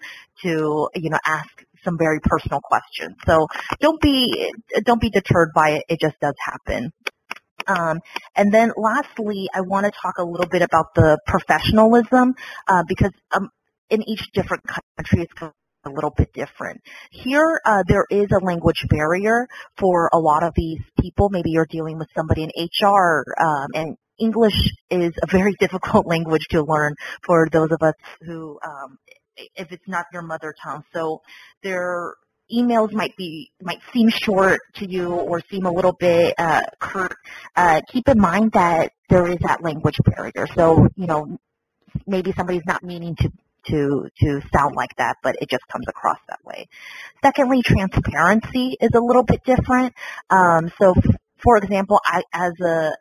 B: ask some very personal questions. So don't be deterred by it. It just does happen. And then lastly, I want to talk a little bit about the professionalism, because in each different country it's a little bit different. Here, there is a language barrier for a lot of these people. Maybe you're dealing with somebody in HR, and English is a very difficult language to learn for those of us who, if it's not your mother tongue. So emails might seem short to you or seem a little bit curt, keep in mind that there is that language barrier. So, maybe somebody's not meaning to sound like that, but it just comes across that way. Secondly, transparency is a little bit different. So, for example, as a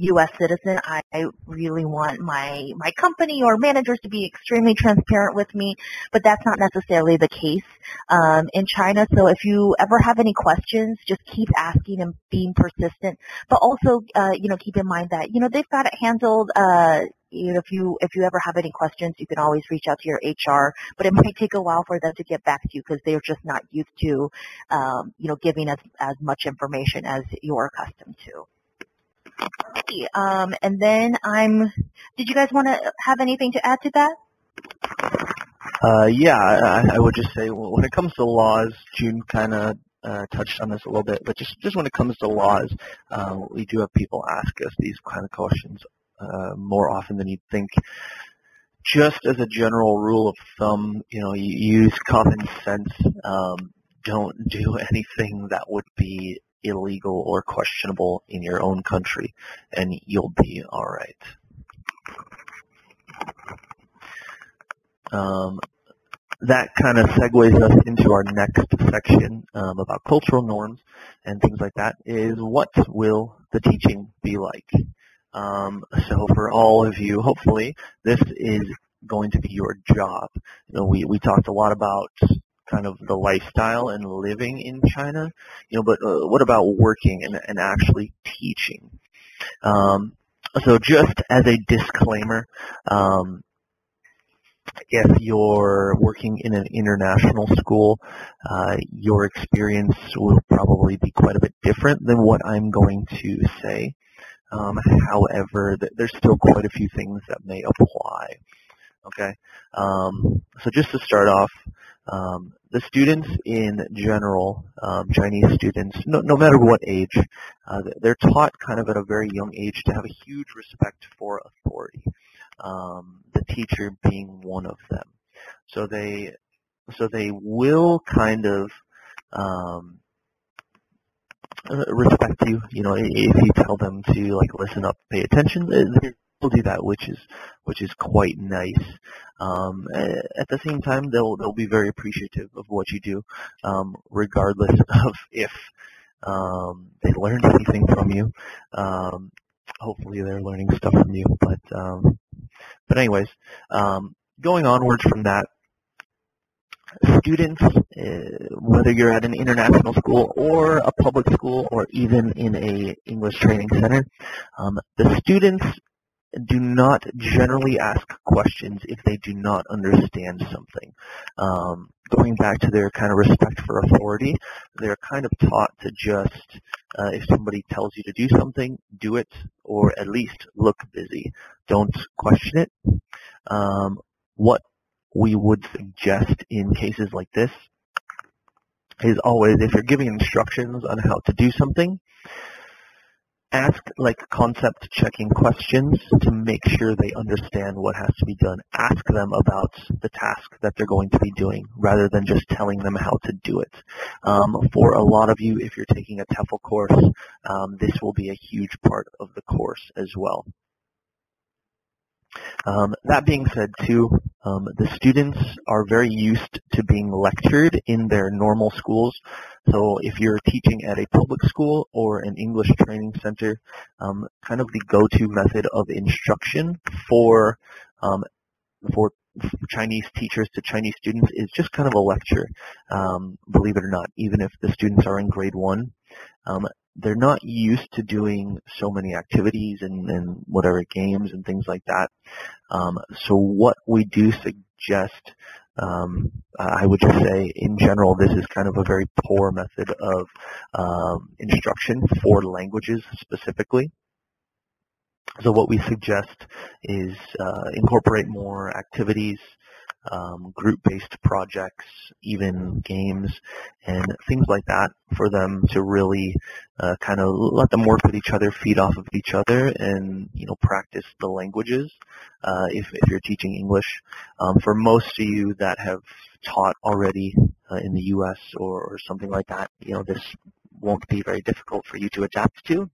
B: U.S. citizen, I really want my company or managers to be extremely transparent with me, but that's not necessarily the case in China. So if you ever have any questions, just keep asking and being persistent. But also, keep in mind that they've got it handled. If you ever have any questions, you can always reach out to your HR. But it might take a while for them to get back to you because they're just not used to, giving as much information as you're accustomed to. And then did you guys want to have anything to add to that?
A: Yeah, I would just say when it comes to laws, June kind of touched on this a little bit, but just when it comes to laws, we do have people ask us these kind of questions more often than you'd think. Just as a general rule of thumb, you use common sense. Don't do anything that would be illegal or questionable in your own country, and you'll be all right. That kind of segues us into our next section about cultural norms and things like that, is what will the teaching be like? So for all of you, hopefully, this is going to be your job. We talked a lot about kind of the lifestyle and living in China, but what about working and actually teaching? So just as a disclaimer, if you're working in an international school, your experience will probably be quite a bit different than what I'm going to say. However, there's still quite a few things that may apply. Okay, so just to start off, the students in general, Chinese students, no matter what age, they're taught kind of at a very young age to have a huge respect for authority, the teacher being one of them. So they will kind of respect you. If you tell them to listen up, pay attention, they'll do that, which is quite nice. At the same time, they'll be very appreciative of what you do, regardless of if they learned anything from you. Hopefully, they're learning stuff from you. But anyways, going onwards from that, students, whether you're at an international school or a public school or even in a English training center, the students do not generally ask questions if they do not understand something. Going back to their kind of respect for authority, they're kind of taught to just, if somebody tells you to do something, do it, or at least look busy. Don't question it. What we would suggest in cases like this is always, if you're giving instructions on how to do something, ask concept checking questions to make sure they understand what has to be done. Ask them about the task that they're going to be doing rather than just telling them how to do it. For a lot of you, if you're taking a TEFL course, this will be a huge part of the course as well. That being said, too, the students are very used to being lectured in their normal schools. So if you're teaching at a public school or an English training center, kind of the go-to method of instruction for Chinese teachers to Chinese students is just kind of a lecture. Believe it or not, even if the students are in grade 1, they're not used to doing so many activities and whatever games and things like that. So what we do suggest, I would just say in general, this is kind of a very poor method of instruction for languages specifically. So what we suggest is incorporate more activities, group-based projects, even games, and things like that for them to really kind of let them work with each other, feed off of each other, and practice the languages if you're teaching English. For most of you that have taught already in the U.S. or something like that, this won't be very difficult for you to adapt to.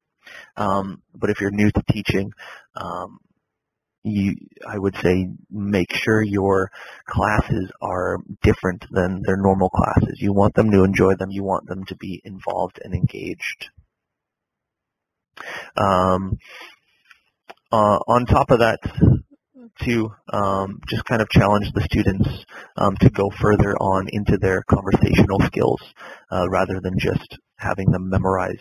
A: But if you're new to teaching, I would say make sure your classes are different than their normal classes. You want them to enjoy them. You want them to be involved and engaged. On top of that, to just kind of challenge the students to go further on into their conversational skills rather than just having them memorize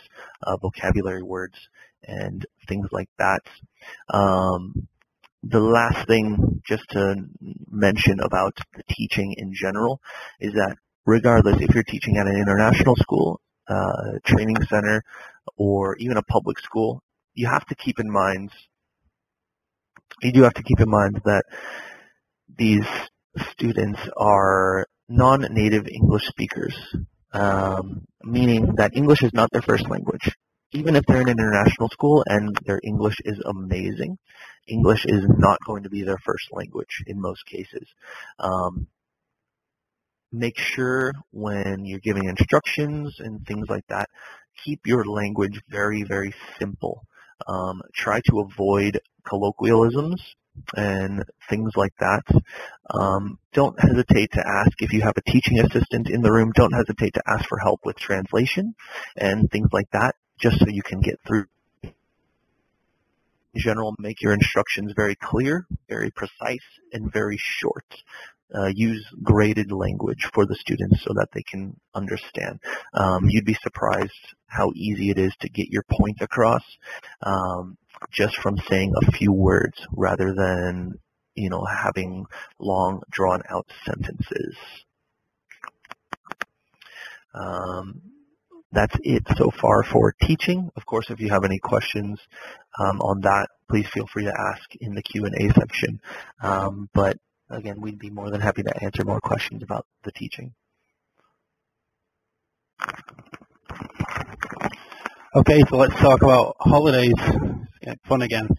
A: vocabulary words and things like that. The last thing just to mention about the teaching in general is that regardless if you're teaching at an international school, training center, or even a public school, you do have to keep in mind that these students are non-native English speakers, meaning that English is not their first language. Even if they're in an international school and their English is amazing, English is not going to be their first language in most cases. Make sure when you're giving instructions and things like that, keep your language very, very simple. Try to avoid colloquialisms and things like that. Don't hesitate to ask if you have a teaching assistant in the room. Don't hesitate to ask for help with translation and things like that, just so you can get through. In general, make your instructions very clear, very precise, and very short. Use graded language for the students so that they can understand. You'd be surprised how easy it is to get your point across just from saying a few words rather than, having long, drawn-out sentences. That's it so far for teaching. Of course, if you have any questions on that, please feel free to ask in the Q&A section. But again, we'd be more than happy to answer more questions about the teaching.
C: Okay, so let's talk about holidays. Get fun again.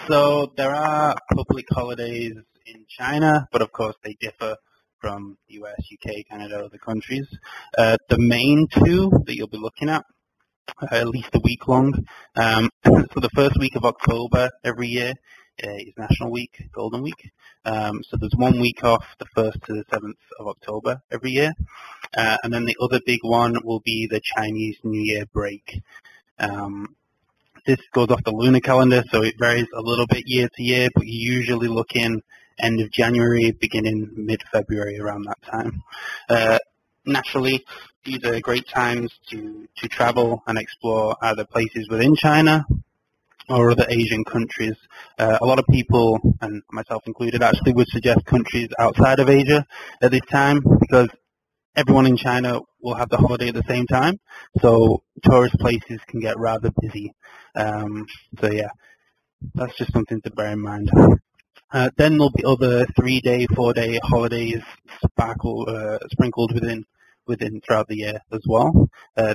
C: So there are public holidays in China, but of course they differ from the US, UK, Canada, other countries. The main two that you'll be looking at least a week long. So the first week of October every year is National Week, Golden Week. So there's 1 week off, the 1st to the 7th of October every year. And then the other big one will be the Chinese New Year break. This goes off the lunar calendar, so it varies a little bit year to year, but you usually look in end of January, beginning mid-February around that time. Naturally, these are great times to travel and explore either places within China or other Asian countries. A lot of people, and myself included, actually would suggest countries outside of Asia at this time because everyone in China will have the holiday at the same time, so tourist places can get rather busy. So yeah, that's just something to bear in mind. Then there'll be other 3-day, 4-day holidays sprinkled within throughout the year as well.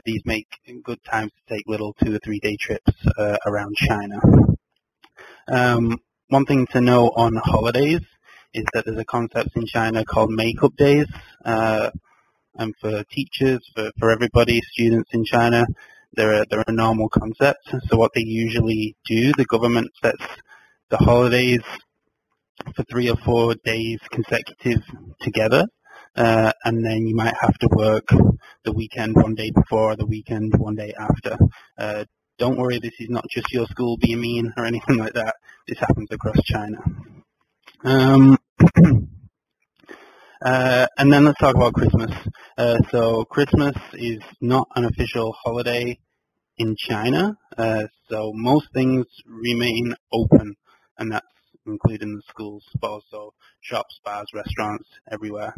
C: These make good times to take little 2 or 3 day trips around China. One thing to know on holidays is that there's a concept in China called make-up days. And for teachers, for everybody, students in China, they're a normal concept. So what they usually do, the government sets the holidays for 3 or 4 days consecutive together. And then you might have to work the weekend 1 day before or the weekend 1 day after. Don't worry, this is not just your school being mean or anything like that. This happens across China. And then let's talk about Christmas. So Christmas is not an official holiday in China, so most things remain open, and that's including the schools, but also shops, bars, restaurants, everywhere.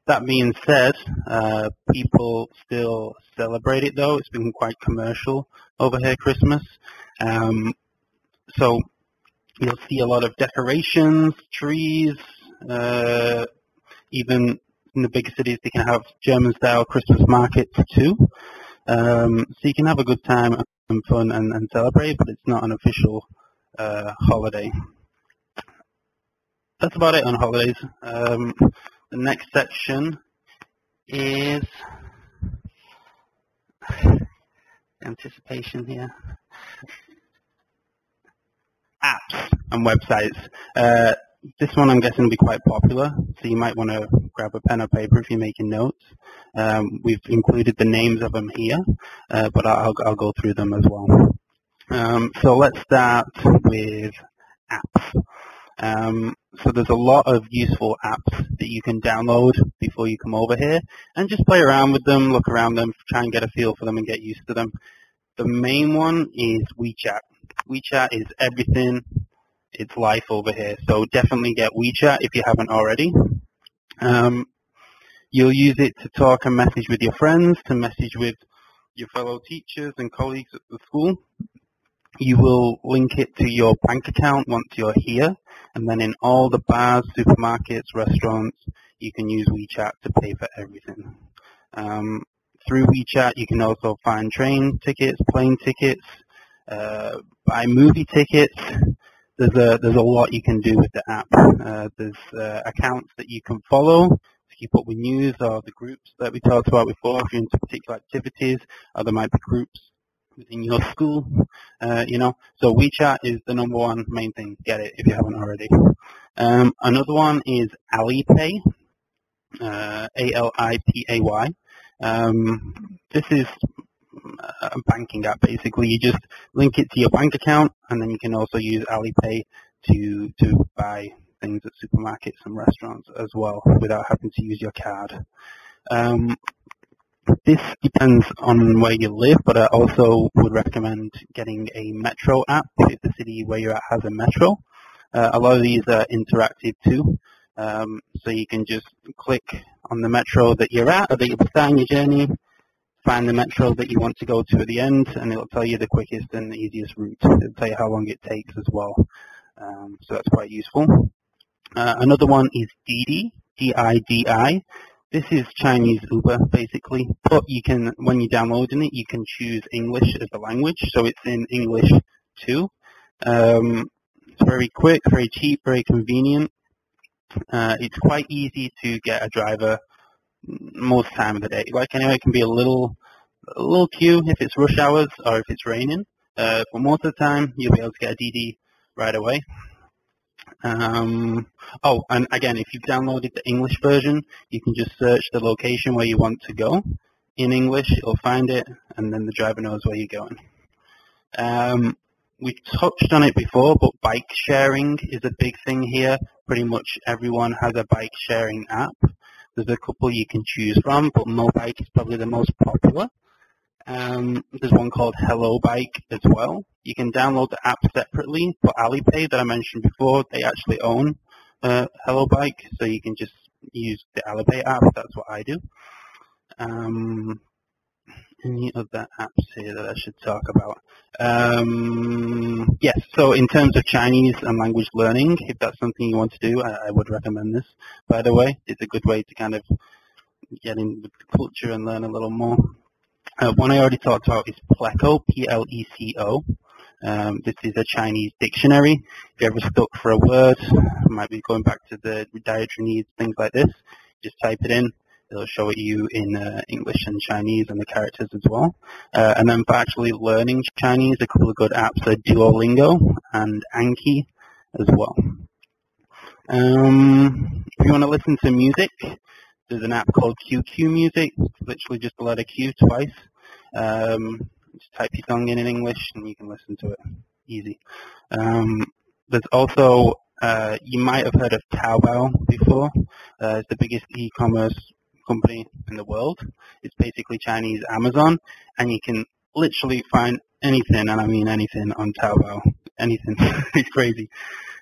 C: That being said, people still celebrate it though. It's been quite commercial over here, Christmas. So you'll see a lot of decorations, trees, even in the bigger cities they can have German-style Christmas markets too. So you can have a good time and fun and celebrate, but it's not an official holiday. that's about it on holidays. The next section is anticipation here. Apps and websites. This one I'm guessing will be quite popular, so you might want to grab a pen or paper if you're making notes. We've included the names of them here, but I'll go through them as well. So let's start with apps. So there's a lot of useful apps that you can download before you come over here and just play around with them, look around them, try and get a feel for them and get used to them. The main one is WeChat. WeChat is everything. It's life over here. So definitely get WeChat if you haven't already. You'll use it to talk and message with your friends, to message with your fellow teachers and colleagues at the school. You will link it to your bank account once you're here, and then in all the bars, supermarkets, restaurants, you can use WeChat to pay for everything. Through WeChat, you can also find train tickets, plane tickets, buy movie tickets. There's a lot you can do with the app. There's accounts that you can follow to keep up with news, or the groups that we talked about before if you're into particular activities, or there might be groups within your school, So WeChat is the number one main thing. Get it if you haven't already. Another one is Alipay, A-L-I-P-A-Y. This is a banking app, basically. You just link it to your bank account, and then you can also use Alipay to buy things at supermarkets and restaurants as well without having to use your card. This depends on where you live, but I also would recommend getting a Metro app if the city where you're at has a Metro. A lot of these are interactive too, so you can just click on the Metro that you're at, or that you're starting your journey, find the Metro that you want to go to at the end, and it'll tell you the quickest and the easiest route. It'll tell you how long it takes as well, so that's quite useful. Another one is Didi, D-I-D-I. This is Chinese Uber, basically, but you can, when you're downloading it, you can choose English as a language, so it's in English too. It's very quick, very cheap, very convenient. It's quite easy to get a driver most time of the day. Like, anyway, it can be a little queue if it's rush hours or if it's raining, but most of the time you'll be able to get a Didi right away. Oh, and again, if you've downloaded the English version, you can just search the location where you want to go in English. It'll find it, and then the driver knows where you're going. We touched on it before, but bike sharing is a big thing here. Pretty much everyone has a bike sharing app. There's a couple you can choose from, but Mobike is probably the most popular. There's one called Hello Bike as well. You can download the app separately, but Alipay that I mentioned before, they actually own Hello Bike, so you can just use the Alipay app. That's what I do. Any other apps here that I should talk about? Yes, so in terms of Chinese and language learning, if that's something you want to do, I would recommend this, by the way. It's a good way to kind of get in with the culture and learn a little more. One I already talked about is Pleco, P-L-E-C-O. This is a Chinese dictionary. If you're ever stuck for a word, might be going back to the dietary needs, things like this, just type it in. It'll show it you in English and Chinese and the characters as well. And then for actually learning Chinese, a couple of good apps are Duolingo and Anki as well. If you want to listen to music, there's an app called QQ Music. It's literally just the letter Q twice. Just type your song in English and you can listen to it. Easy. There's also, you might have heard of Taobao before. It's the biggest e-commerce company in the world. It's basically Chinese Amazon, and you can literally find anything, and I mean anything, on Taobao. Anything. It's crazy.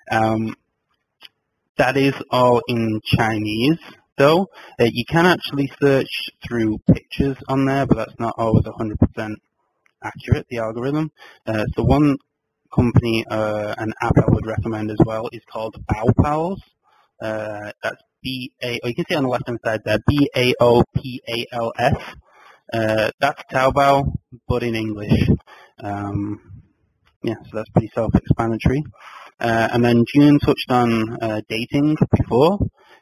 C: That is all in Chinese, though. You can actually search through pictures on there, but that's not always 100% accurate, the algorithm. So one company, an app I would recommend as well, is called Baopals. That's B-A, you can see on the left-hand side there, B-A-O-P-A-L-S. That's Taobao, but in English. Yeah, so that's pretty self-explanatory. And then June touched on dating before.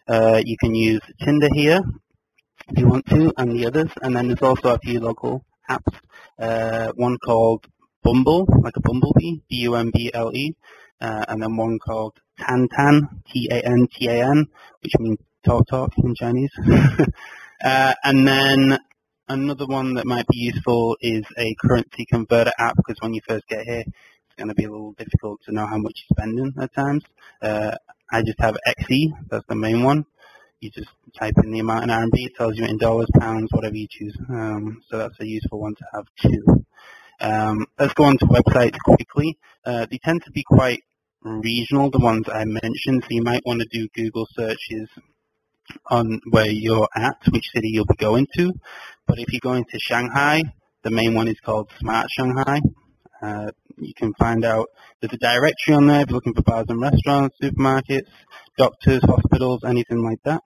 C: You can use Tinder here if you want to, and the others. And then there's also a few local apps. One called Bumble, like a bumblebee, B-U-M-B-L-E, and then one called Tantan, T-A-N-T-A-N, which means talk in Chinese. And then another one that might be useful is a currency converter app, because when you first get here, it's going to be a little difficult to know how much you're spending at times. I just have XE, that's the main one. You just type in the amount in RMB, it tells you in dollars, pounds, whatever you choose. So that's a useful one to have too. Let's go on to websites quickly. They tend to be quite regional, the ones I mentioned, so you might want to do Google searches on where you're at, which city you'll be going to. But if you're going to Shanghai, the main one is called Smart Shanghai. You can find out, there's a directory on there if you're looking for bars and restaurants, supermarkets, doctors, hospitals, anything like that.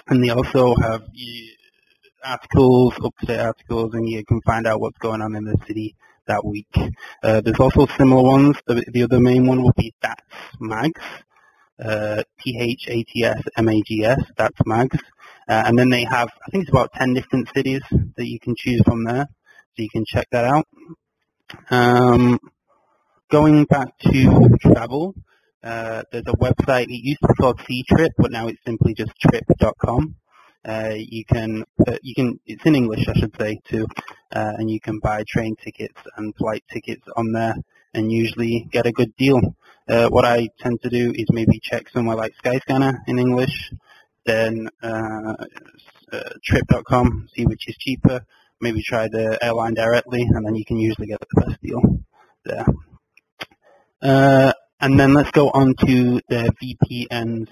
C: And they also have articles, up-to-date articles, and you can find out what's going on in the city that week. There's also similar ones. The other main one will be That's Mags, THATSMAGS, That's Mags. And then they have, I think it's about 10 different cities that you can choose from there, so you can check that out. Going back to travel, there's a website, it used to be called Ctrip, but now it's simply just trip.com. It's in English, I should say, too, and you can buy train tickets and flight tickets on there and usually get a good deal. What I tend to do is maybe check somewhere like Skyscanner in English, then trip.com, see which is cheaper, maybe try the airline directly, and then you can usually get the best deal there. And then let's go on to the VPNs.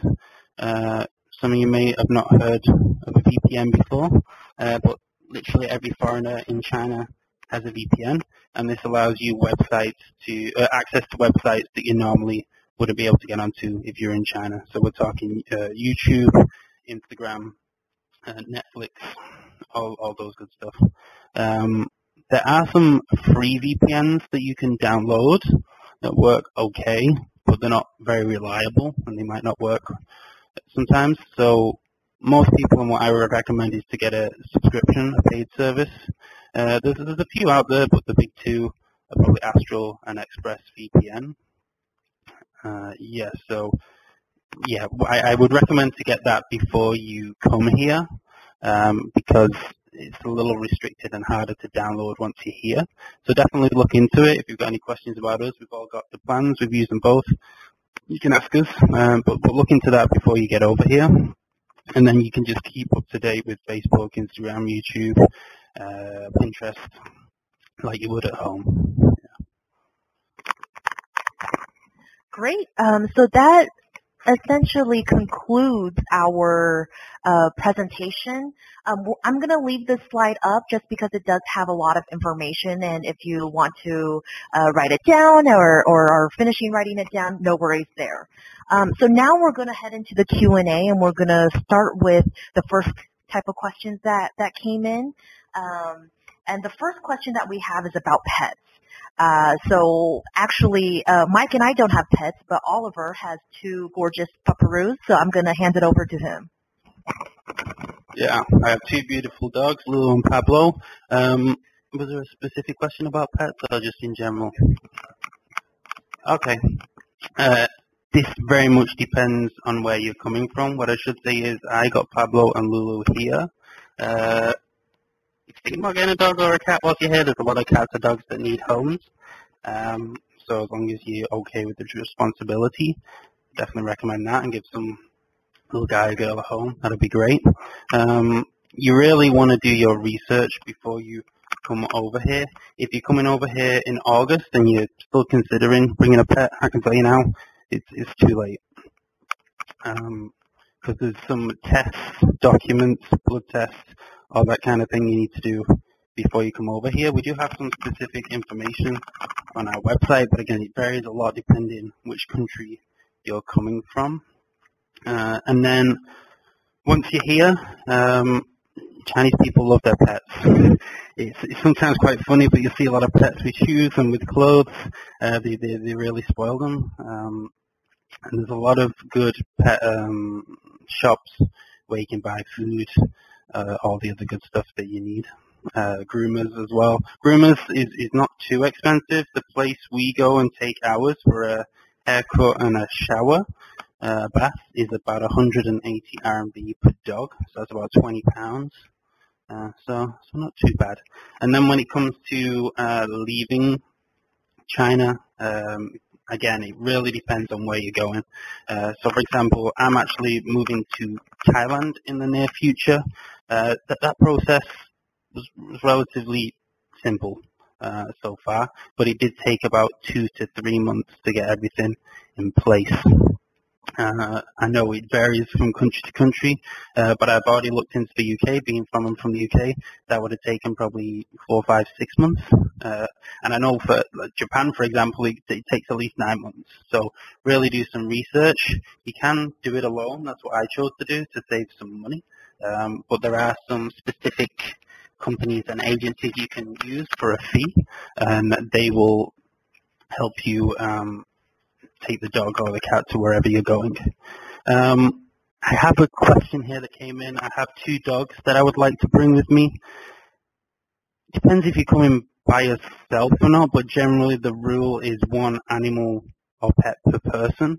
C: Some of you may have not heard of a VPN before, but literally every foreigner in China has a VPN, and this allows you access to websites that you normally wouldn't be able to get onto if you're in China. So we're talking YouTube, Instagram, Netflix, all those good stuff. There are some free VPNs that you can download that work okay, but they're not very reliable, and they might not work sometimes. So most people, and what I would recommend, is to get a subscription, a paid service. There's a few out there, but the big two are probably Astral and ExpressVPN. I would recommend to get that before you come here, because it's a little restricted and harder to download once you're here. So definitely look into it. If you've got any questions about us, we've all got the plans. We've used them both. You can ask us, but look into that before you get over here. And then you can just keep up to date with Facebook, Instagram, YouTube, Pinterest, like you would at home. Yeah.
B: Great. So that essentially concludes our presentation. I'm going to leave this slide up just because it does have a lot of information, and if you want to write it down or are finishing writing it down, no worries there. So now we're going to head into the Q&A, and we're going to start with the first type of questions that came in. And the first question that we have is about pets. So actually, Mike and I don't have pets, but Oliver has two gorgeous pupperoos, so I'm going to hand it over to him.
C: Yeah, I have two beautiful dogs, Lulu and Pablo. Was there a specific question about pets, or just in general? Okay. This very much depends on where you're coming from. What I should say is I got Pablo and Lulu here. If you're thinking about getting a dog or a cat whilst you're here, there's a lot of cats or dogs that need homes. So as long as you're okay with the responsibility, definitely recommend that and give some little guy or girl a home. That'd be great. You really want to do your research before you come over here. If you're coming over here in August and you're still considering bringing a pet, I can tell you now, it's too late. Because there's some tests, documents, blood tests, all that kind of thing you need to do before you come over here. We do have some specific information on our website, but again, it varies a lot depending which country you're coming from. And then once you're here, Chinese people love their pets. It's sometimes quite funny, but you see a lot of pets with shoes and with clothes. They really spoil them. And there's a lot of good pet shops where you can buy food, all the other good stuff that you need. Groomers as well. Groomers is not too expensive. The place we go and take ours for a haircut and a shower bath is about 180 RMB per dog, so that's about £20. So not too bad. And then when it comes to leaving China, again, it really depends on where you're going. So, for example, I'm actually moving to Thailand in the near future. That process was relatively simple so far, but it did take about 2 to 3 months to get everything in place. I know it varies from country to country, but I've already looked into the UK. Being from the UK, that would have taken probably 4, 5, 6 months. And I know for Japan, for example, it takes at least 9 months. So really do some research. You can do it alone. That's what I chose to do to save some money. But there are some specific companies and agencies you can use for a fee, and they will help you take the dog or the cat to wherever you're going. I have a question here that came in. I have 2 dogs that I would like to bring with me. Depends if you're coming by yourself or not, but generally the rule is 1 animal or pet per person.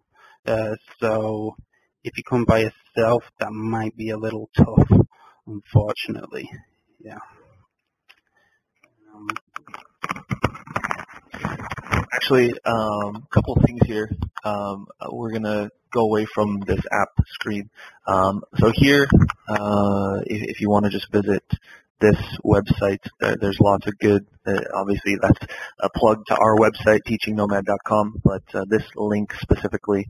C: So if you come by yourself, that might be a little tough, unfortunately. Yeah.
A: Actually, a couple of things here. We're going to go away from this app screen. So here, if you want to just visit this website, there's lots of good, obviously that's a plug to our website, teachingnomad.com, but this link specifically,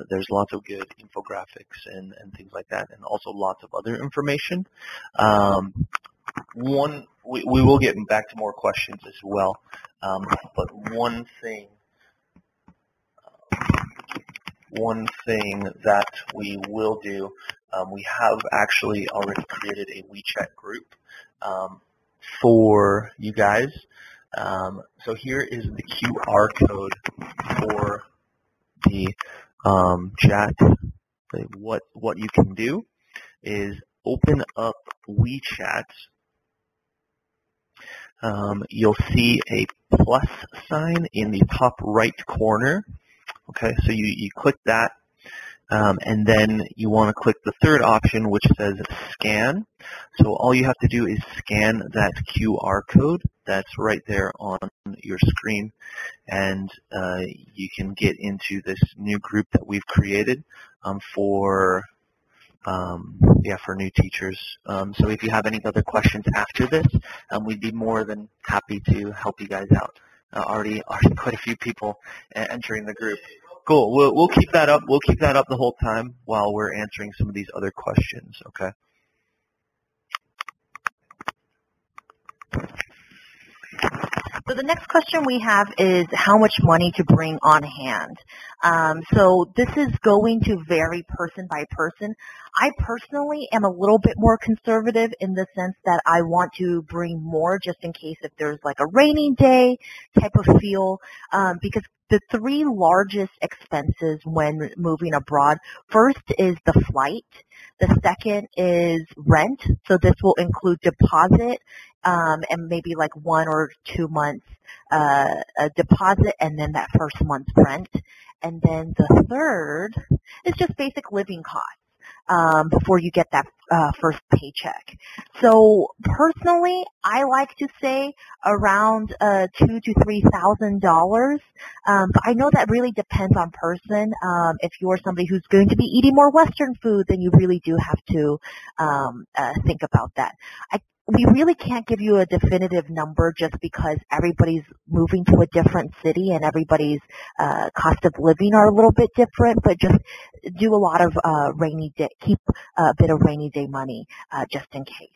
A: there's lots of good infographics and things like that, and also lots of other information. We will get back to more questions as well, but one thing that we will do, we have actually already created a WeChat group for you guys. So here is the QR code for the chat. What you can do is open up WeChat. You'll see a plus sign in the top right corner. Okay, so you click that, and then you want to click the third option, which says scan. So all you have to do is scan that QR code that's right there on your screen, and you can get into this new group that we've created for new teachers. So if you have any other questions after this, we'd be more than happy to help you guys out. Already quite a few people entering the group. Cool. We'll keep that up. We'll keep that up the whole time while we're answering some of these other questions. Okay.
B: So the next question we have is how much money to bring on hand. So this is going to vary person by person. I personally am a little bit more conservative in the sense that I want to bring more just in case if there's like a rainy day type of feel, because the 3 largest expenses when moving abroad, first is the flight. The second is rent. So this will include deposit, and maybe like 1 or 2 months a deposit, and then that first month's rent. And then the third is just basic living costs before you get that first paycheck. So personally, I like to say around $2,000 to $3,000. But I know that really depends on person. If you're somebody who's going to be eating more Western food, then you really do have to think about that. We really can't give you a definitive number just because everybody's moving to a different city and everybody's cost of living are a little bit different, but just do a lot of rainy day, keep a bit of rainy day money just in case.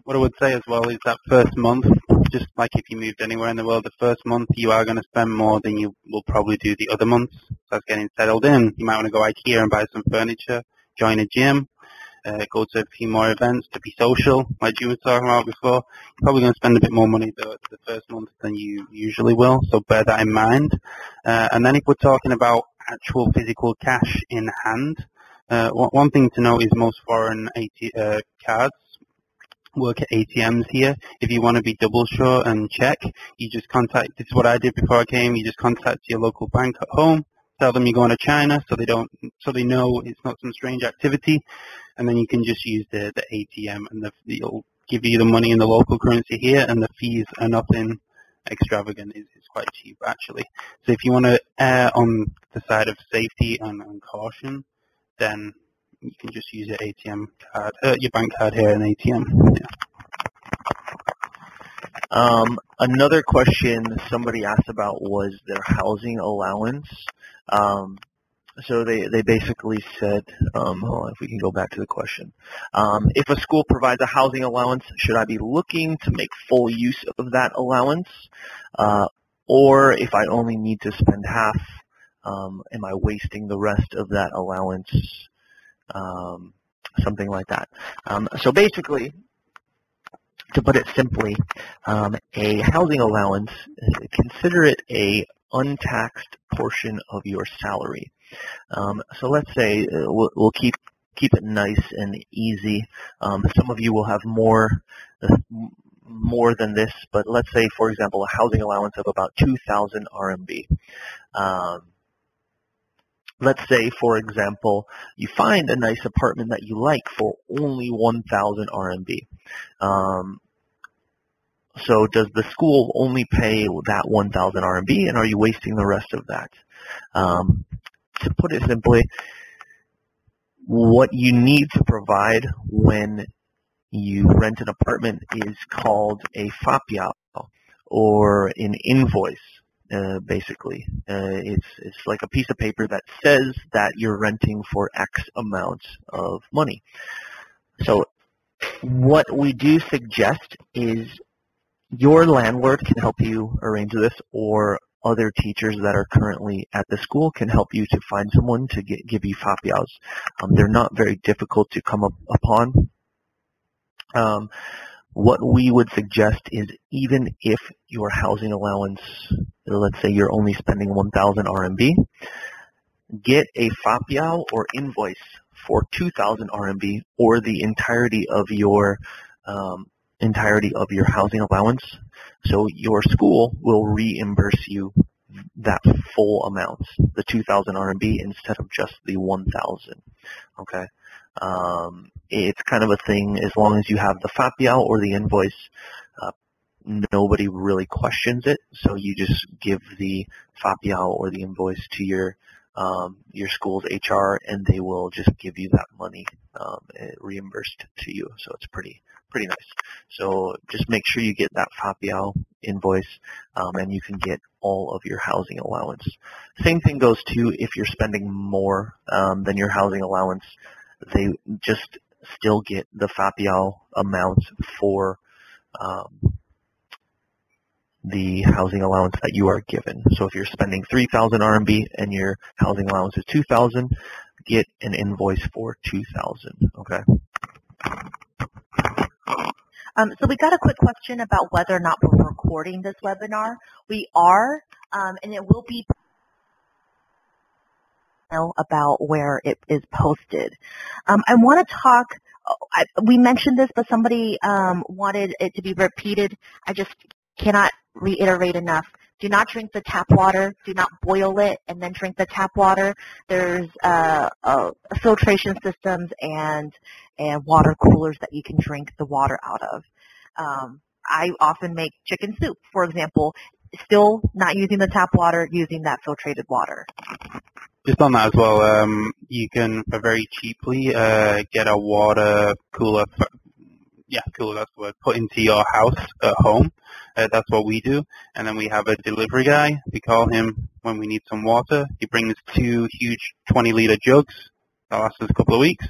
C: What I would say as well is that first month, just like if you moved anywhere in the world, the first month you are going to spend more than you will probably do the other months. So that's getting settled in. You might want to go IKEA and buy some furniture, join a gym. go to a few more events to be social, like you were talking about before. You're probably going to spend a bit more money the first month than you usually will, so bear that in mind. And then if we're talking about actual physical cash in hand, one thing to note is most foreign cards work at ATMs here. If you want to be double sure and check, you just contact, this is what I did before I came, you just contact your local bank at home, tell them you're going to China so they know it's not some strange activity, and then you can just use the ATM and they'll give you the money in the local currency here, and the fees are nothing extravagant. It's quite cheap actually. So if you want to err on the side of safety and caution, then you can just use your ATM card, your bank card here in ATM. Yeah.
A: Another question somebody asked about was their housing allowance. So they basically said, hold on, if we can go back to the question. If a school provides a housing allowance, should I be looking to make full use of that allowance? Or if I only need to spend half, am I wasting the rest of that allowance? Something like that. So basically, to put it simply, a housing allowance, consider it a untaxed portion of your salary. So let's say we'll keep it nice and easy. Some of you will have more than this, but let's say, for example, a housing allowance of about 2,000 RMB. Let's say, for example, you find a nice apartment that you like for only 1,000 RMB. So does the school only pay that 1,000 RMB, and are you wasting the rest of that? To put it simply, what you need to provide when you rent an apartment is called a fapiao, or an invoice. Basically, it's like a piece of paper that says that you're renting for X amount of money. So what we do suggest is your landlord can help you arrange this, or other teachers that are currently at the school can help you to find someone to give you fapiaos. They're not very difficult to come upon. What we would suggest is, even if your housing allowance, let's say you're only spending 1,000 RMB, get a fapiao or invoice for 2,000 RMB, or the entirety of your housing allowance. So your school will reimburse you that full amount, the 2,000 RMB, instead of just the 1,000. Okay. It's kind of a thing, as long as you have the fapiao or the invoice, nobody really questions it. So you just give the fapiao or the invoice to your school's HR, and they will just give you that money reimbursed to you. So it's pretty nice. So just make sure you get that fapiao invoice, and you can get all of your housing allowance. Same thing goes to if you're spending more than your housing allowance. They just still get the fapiao amount for the housing allowance that you are given. So if you're spending 3,000 RMB and your housing allowance is 2,000, get an invoice for 2,000. Okay.
B: So we got a quick question about whether or not we're recording this webinar. We are, and it will be about where it is posted. I want to talk, we mentioned this, but somebody wanted it to be repeated. I just cannot reiterate enough. Do not drink the tap water. Do not boil it and then drink the tap water. There's filtration systems and water coolers that you can drink the water out of. I often make chicken soup, for example, still not using the tap water, using that filtrated water.
C: Just on that as well, you can very cheaply get a water cooler, cooler, that's the word, put into your house at home. That's what we do. And then we have a delivery guy. We call him when we need some water. He brings 2 huge 20-liter jugs. That lasts us a couple of weeks.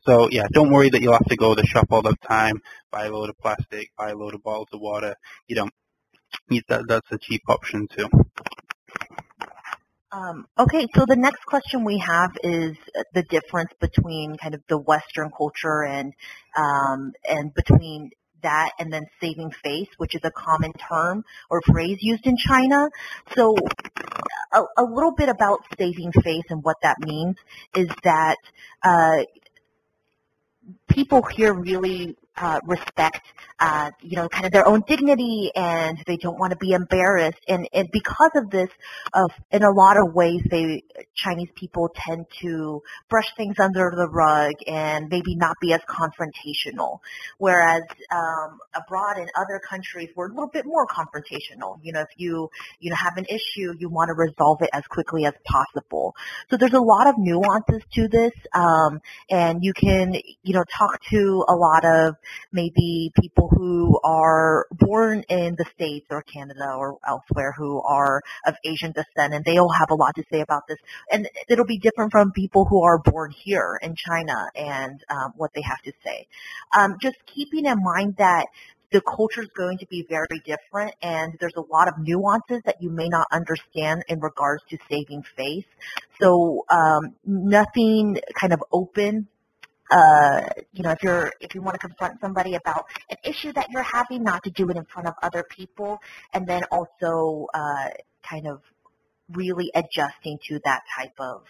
C: So, yeah, don't worry that you'll have to go to the shop all the time, buy a load of plastic, buy a load of bottles of water. You don't need that. That's a cheap option, too.
B: Okay, so the next question we have is the difference between kind of the Western culture and between that and then saving face, which is a common term or phrase used in China. So a little bit about saving face and what that means is that people here really respect, kind of their own dignity, and they don't want to be embarrassed. And because of this, in a lot of ways, Chinese people tend to brush things under the rug and maybe not be as confrontational. Whereas abroad in other countries, we're a little bit more confrontational. If you have an issue, you want to resolve it as quickly as possible. So there's a lot of nuances to this, and you can talk to a lot of maybe people who are born in the States or Canada or elsewhere who are of Asian descent, and they'll have a lot to say about this. And it'll be different from people who are born here in China and what they have to say. Just keeping in mind that the culture is going to be very different, and there's a lot of nuances that you may not understand in regards to saving face. So nothing kind of open. If you want to confront somebody about an issue that you're having, not to do it in front of other people, and then also kind of really adjusting to that type of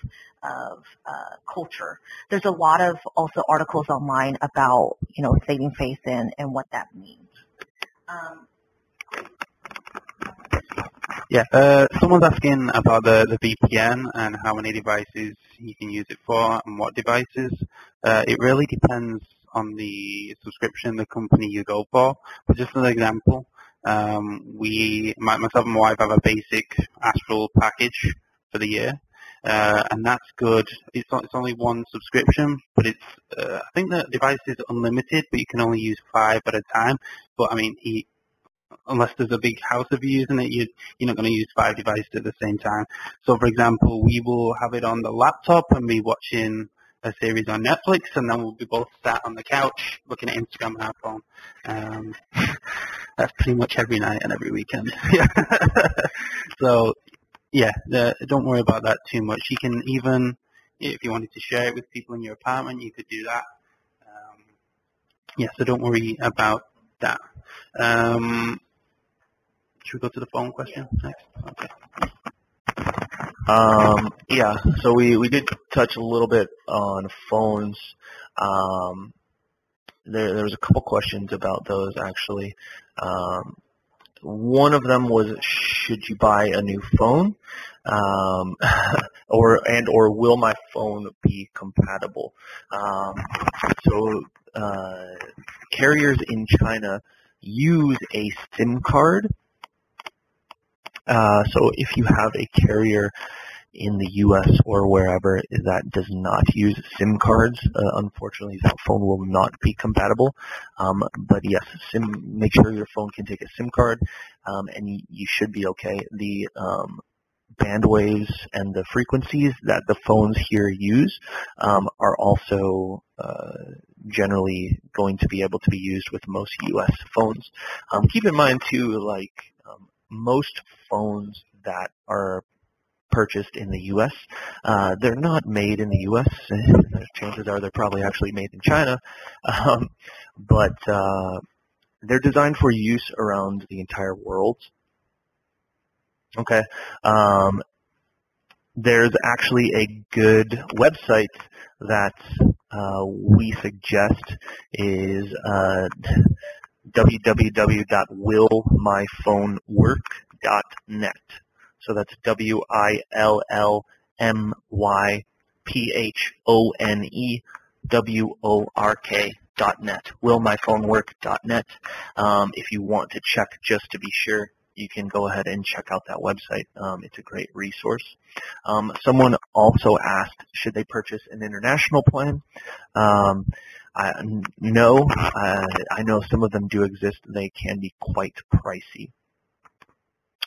B: culture. There's a lot of also articles online about saving face and what that means.
C: Yeah, someone's asking about the VPN and how many devices you can use it for and what devices. It really depends on the subscription, the company you go for. But just as an example, myself and my wife have a basic Astral package for the year, and that's good. It's only one subscription, but I think the device is unlimited, but you can only use 5 at a time. But I mean, unless there's a big house of you using it, you're not going to use 5 devices at the same time. So, for example, we will have it on the laptop and be watching a series on Netflix, and then we'll be both sat on the couch looking at Instagram on our phone. That's pretty much every night and every weekend. So, yeah, don't worry about that too much. You can even, if you wanted to share it with people in your apartment, you could do that. So don't worry about that. Should we go to the phone question next? Okay.
A: So we did touch a little bit on phones. There was a couple questions about those actually. One of them was, should you buy a new phone, or will my phone be compatible? Carriers in China use a SIM card. So if you have a carrier in the U.S. or wherever that does not use SIM cards, unfortunately that phone will not be compatible. But yes, make sure your phone can take a SIM card, and you should be okay. The band waves and the frequencies that the phones here use are also generally going to be able to be used with most U.S. phones. Keep in mind too, most phones that are purchased in the U.S., they're not made in the U.S. Chances are they're probably actually made in China, but they're designed for use around the entire world. Okay. There's actually a good website that we suggest is www.willmyphonework.net. So that's WILLMYPHONEWORK.net. Willmyphonework.net. If you want to check just to be sure, you can go ahead and check out that website. It's a great resource. Someone also asked, should they purchase an international plan? No. I know some of them do exist. They can be quite pricey.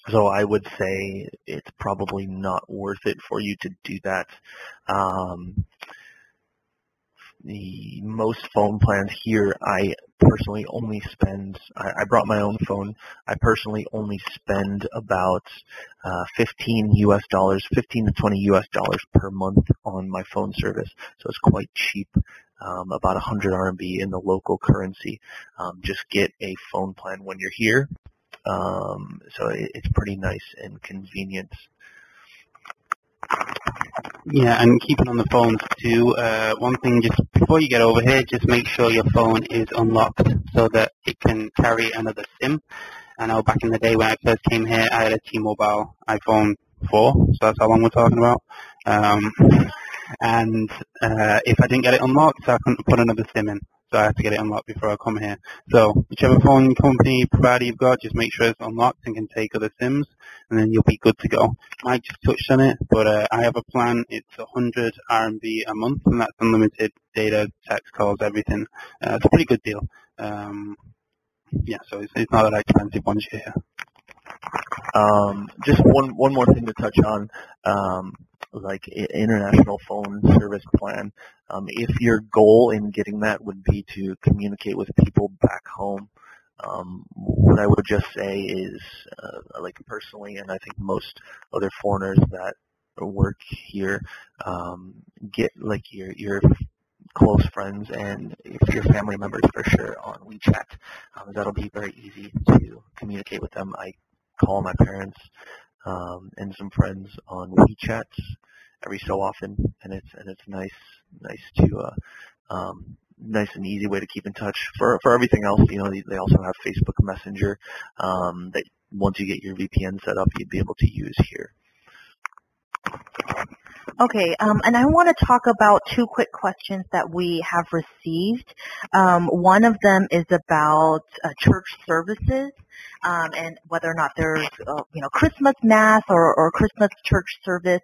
A: So I would say it's probably not worth it for you to do that. most phone plans here, I personally only spend, I brought my own phone, I personally only spend about 15 to 20 US dollars per month on my phone service. So it's quite cheap, about 100 RMB in the local currency. Just get a phone plan when you're here. So it's pretty nice and convenient.
C: Yeah, and keeping on the phones too, one thing, just before you get over here, just make sure your phone is unlocked so that it can carry another SIM. I know back in the day when I first came here, I had a T-Mobile iPhone 4, so that's how long we're talking about. And if I didn't get it unlocked, I couldn't put another SIM in. So I have to get it unlocked before I come here. So whichever phone company provider you've got, just make sure it's unlocked and can take other SIMs, and then you'll be good to go. Mike just touched on it, but I have a plan. It's 100 RMB a month, and that's unlimited data, text calls, everything. It's a pretty good deal. Yeah, so it's not that expensive once you're here.
A: Just one more thing to touch on, like international phone service plan. If your goal in getting that would be to communicate with people back home, what I would just say is, like personally, and I think most other foreigners that work here, get like your close friends and your family members for sure on WeChat. That'll be very easy to communicate with them. I call my parents and some friends on WeChat every so often, and it's nice to nice and easy way to keep in touch. For everything else, they also have Facebook Messenger that once you get your VPN set up, you'd be able to use here.
B: Okay, and I want to talk about two quick questions that we have received. One of them is about church services and whether or not there's, Christmas mass or Christmas church service.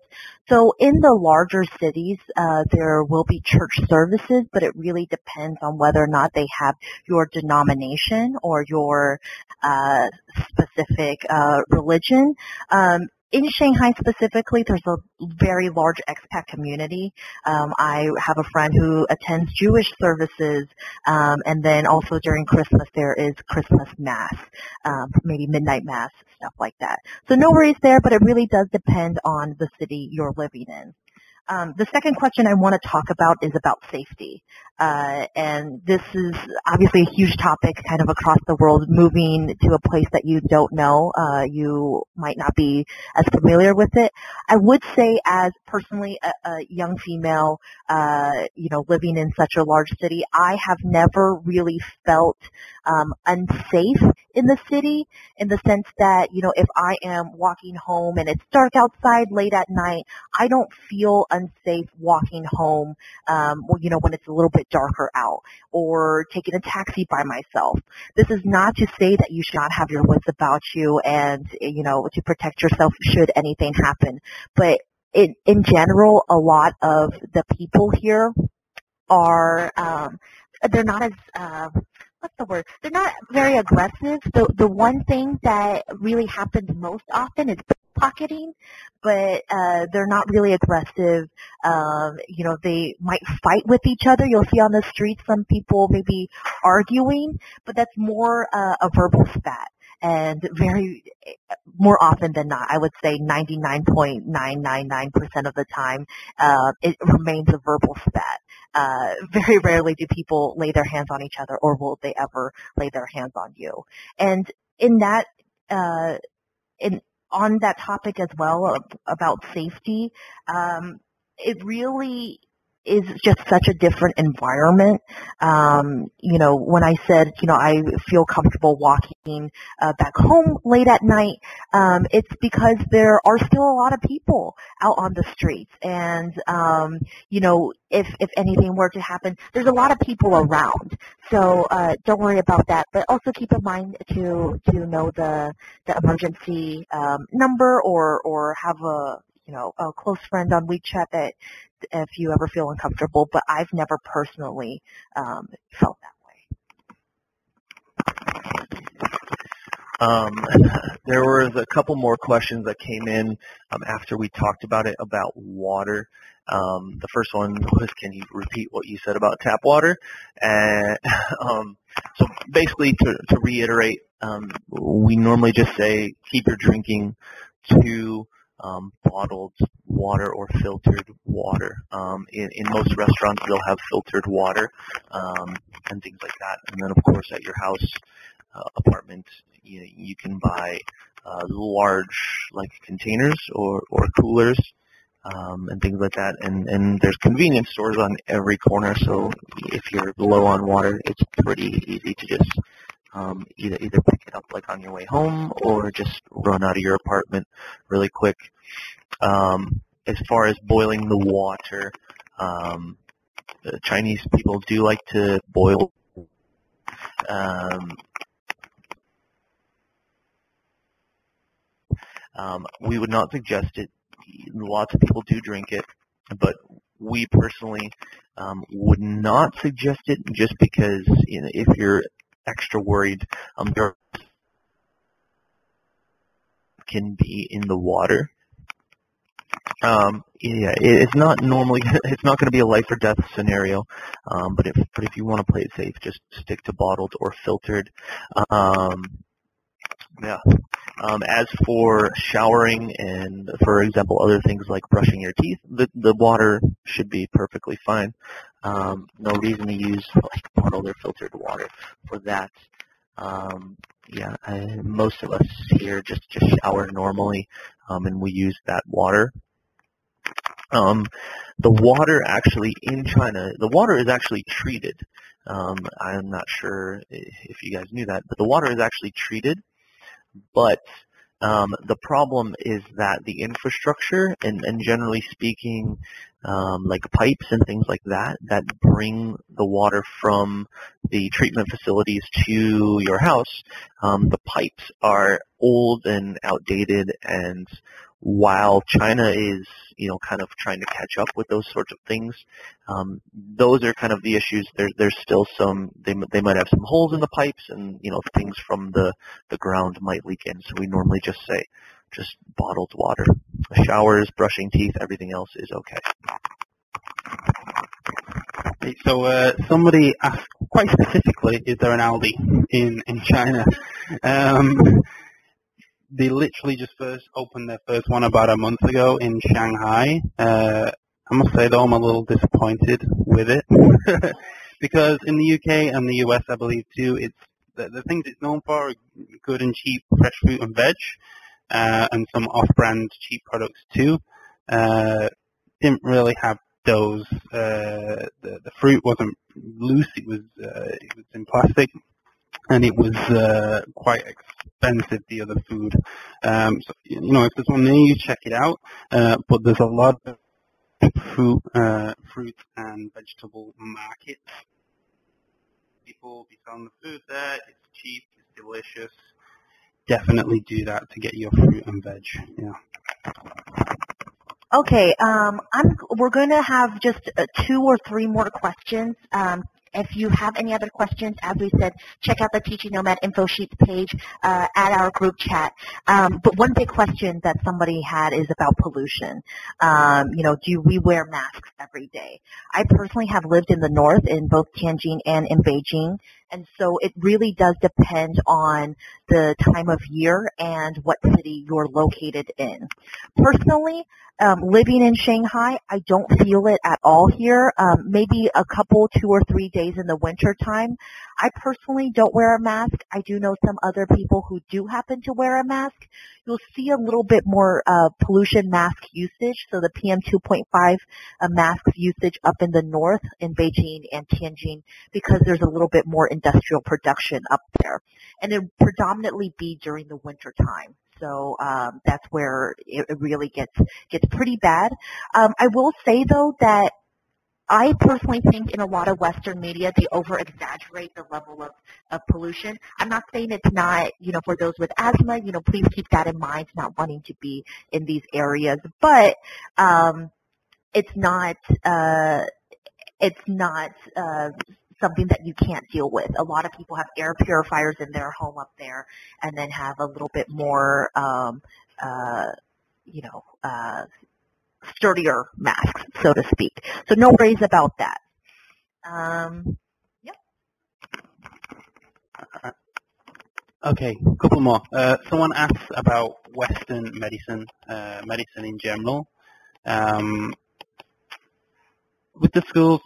B: So in the larger cities, there will be church services, but it really depends on whether or not they have your denomination or your specific religion. In Shanghai specifically, there's a very large expat community. I have a friend who attends Jewish services, and then also during Christmas there is Christmas Mass, maybe midnight Mass, stuff like that. So no worries there, but it really does depend on the city you're living in. The second question I want to talk about is about safety. And this is obviously a huge topic kind of across the world, moving to a place that you don't know. You might not be as familiar with it. I would say as personally a young female, living in such a large city, I have never really felt unsafe in the city, in the sense that, if I am walking home and it's dark outside late at night, I don't feel unsafe walking home, when it's a little bit darker out, or taking a taxi by myself. This is not to say that you should not have your wits about you and, to protect yourself should anything happen. But in general, a lot of the people here are, they're not as, what's the word? They're not very aggressive. The one thing that really happens most often is pickpocketing, but they're not really aggressive. They might fight with each other. You'll see on the street some people maybe arguing, but that's more a verbal spat. And more often than not, I would say 99.999% of the time, it remains a verbal spat. Very rarely do people lay their hands on each other, or will they ever lay their hands on you. And in that, on that topic as well about safety, it really is just such a different environment. When I said, I feel comfortable walking back home late at night, it's because there are still a lot of people out on the streets. And, if anything were to happen, there's a lot of people around. So don't worry about that. But also keep in mind to know the emergency number, or have a close friend on WeChat that if you ever feel uncomfortable, but I've never personally felt that way.
A: Um, there was a couple more questions that came in after we talked about it, about water. The first one was, can you repeat what you said about tap water? And so basically, to reiterate, we normally just say keep your drinking to bottled water or filtered water. In most restaurants, they'll have filtered water and things like that. And then, of course, at your house, apartment, you can buy large like containers or coolers and things like that. And there's convenience stores on every corner, so if you're low on water, it's pretty easy to just either pick it up like on your way home or just run out of your apartment really quick. As far as boiling the water, the Chinese people do like to boil. We would not suggest it. Lots of people do drink it, but we personally would not suggest it, just because if you're extra worried, there can be in the water. It's not normally, it's not going to be a life or death scenario, but if you want to play it safe, just stick to bottled or filtered. As for showering and, for example, other things like brushing your teeth, the water should be perfectly fine. No reason to use like bottled or filtered water for that. Most of us here just shower normally, and we use that water. The water actually in China, the water is actually treated. I'm not sure if you guys knew that, but the water is actually treated. But the problem is that the infrastructure and generally speaking, like pipes and things like that bring the water from the treatment facilities to your house, the pipes are old and outdated, and while China is, kind of trying to catch up with those sorts of things, those are kind of the issues. There's still some, they might have some holes in the pipes, and, things from the ground might leak in. So we normally just say, just bottled water. Showers, brushing teeth, everything else is okay.
C: So somebody asked quite specifically, is there an Aldi in China? They literally just first opened their first one about a month ago in Shanghai. I must say, though, I'm a little disappointed with it because in the UK and the US, I believe too, it's the things it's known for are good and cheap fresh fruit and veg, and some off-brand cheap products too. Didn't really have those. The fruit wasn't loose; it was in plastic. And it was quite expensive, the other food. So, if there's one near you, check it out. But there's a lot of fruit and vegetable markets. People be selling the food there. It's cheap. It's delicious. Definitely do that to get your fruit and veg. Yeah.
B: Okay, we're going to have just 2 or 3 more questions. If you have any other questions, as we said, check out the Teaching Nomad info sheets page at our group chat. But one big question that somebody had is about pollution. Do we wear masks every day? I personally have lived in the north, in both Tianjin and in Beijing, and so it really does depend on the time of year and what city you're located in. Personally, living in Shanghai, I don't feel it at all here. Maybe a couple, 2 or 3 days in the winter time. I personally don't wear a mask. I do know some other people who do happen to wear a mask. You'll see a little bit more pollution mask usage, so the PM 2.5 mask usage up in the north in Beijing and Tianjin, because there's a little bit more industrial production up there. And it would predominantly be during the winter time. So that's where it really gets pretty bad. I will say, though, that I personally think in a lot of Western media, they over-exaggerate the level of pollution. I'm not saying it's not, for those with asthma, please keep that in mind, not wanting to be in these areas. But it's not something that you can't deal with. A lot of people have air purifiers in their home up there and then have a little bit more, sturdier masks, so to speak. So no worries about that. Yep.
C: Okay, a couple more. Someone asks about Western medicine, medicine in general. With the schools,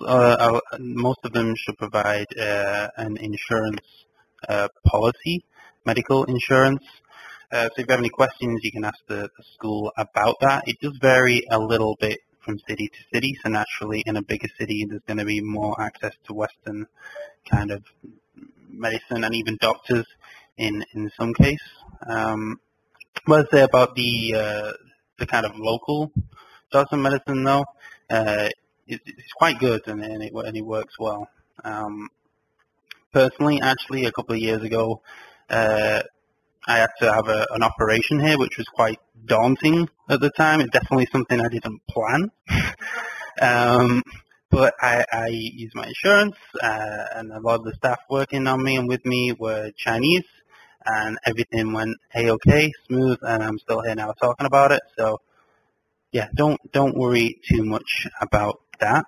C: most of them should provide an insurance policy, medical insurance. So if you have any questions, you can ask the school about that. It does vary a little bit from city to city, so naturally in a bigger city there's going to be more access to Western kind of medicine and even doctors in some case. What I'd say about the kind of local doctor medicine though, it's quite good and it works well. Personally, actually, a couple of years ago, I had to have an operation here, which was quite daunting at the time. It's definitely something I didn't plan. But I used my insurance, and a lot of the staff working on me and with me were Chinese, and everything went A-okay, smooth, and I'm still here now talking about it. So, yeah, don't worry too much about that.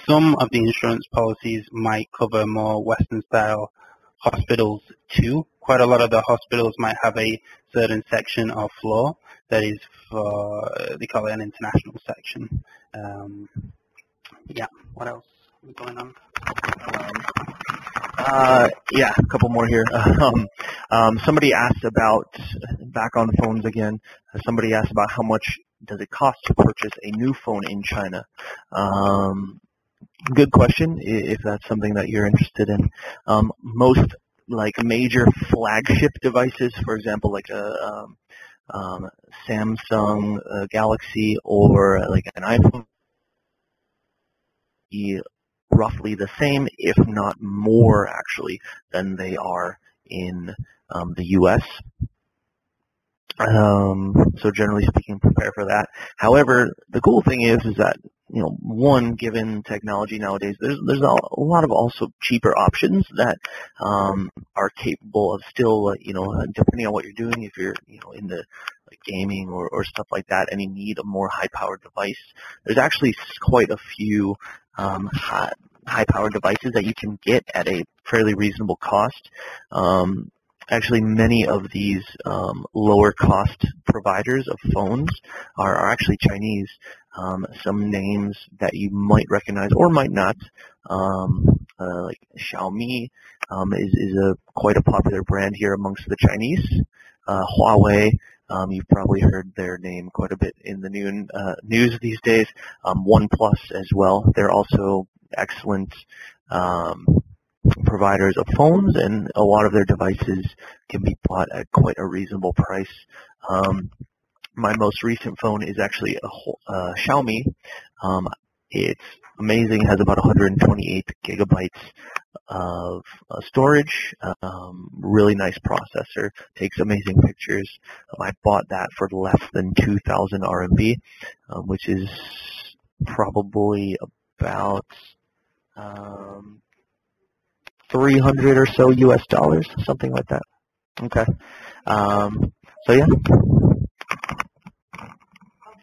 C: Some of the insurance policies might cover more Western-style hospitals too. Quite a lot of the hospitals might have a certain section or floor that is for, they call it an international section. Yeah, what else is going on?
A: Yeah, a couple more here. Somebody asked about, back on phones again, somebody asked about how much does it cost to purchase a new phone in China. Good question, if that's something that you're interested in. Most like major flagship devices, for example, like a Samsung Galaxy or like an iPhone, roughly the same, if not more actually, than they are in the U.S. So generally speaking, prepare for that. However, the cool thing is that, one, given technology nowadays, there's a lot of also cheaper options that are capable of still, depending on what you're doing, if you're, into like gaming or stuff like that, and you need a more high-powered device, there's actually quite a few high-powered devices that you can get at a fairly reasonable cost. Actually, many of these lower-cost providers of phones are actually Chinese. Some names that you might recognize or might not, like Xiaomi is quite a popular brand here amongst the Chinese. Huawei, you've probably heard their name quite a bit in the news these days. OnePlus as well. They're also excellent providers of phones, and a lot of their devices can be bought at quite a reasonable price. My most recent phone is actually a Xiaomi. It's amazing. It has about 128 gigabytes of storage. Really nice processor. Takes amazing pictures. I bought that for less than 2,000 RMB, which is probably about 300 or so US dollars, something like that. Okay. So yeah.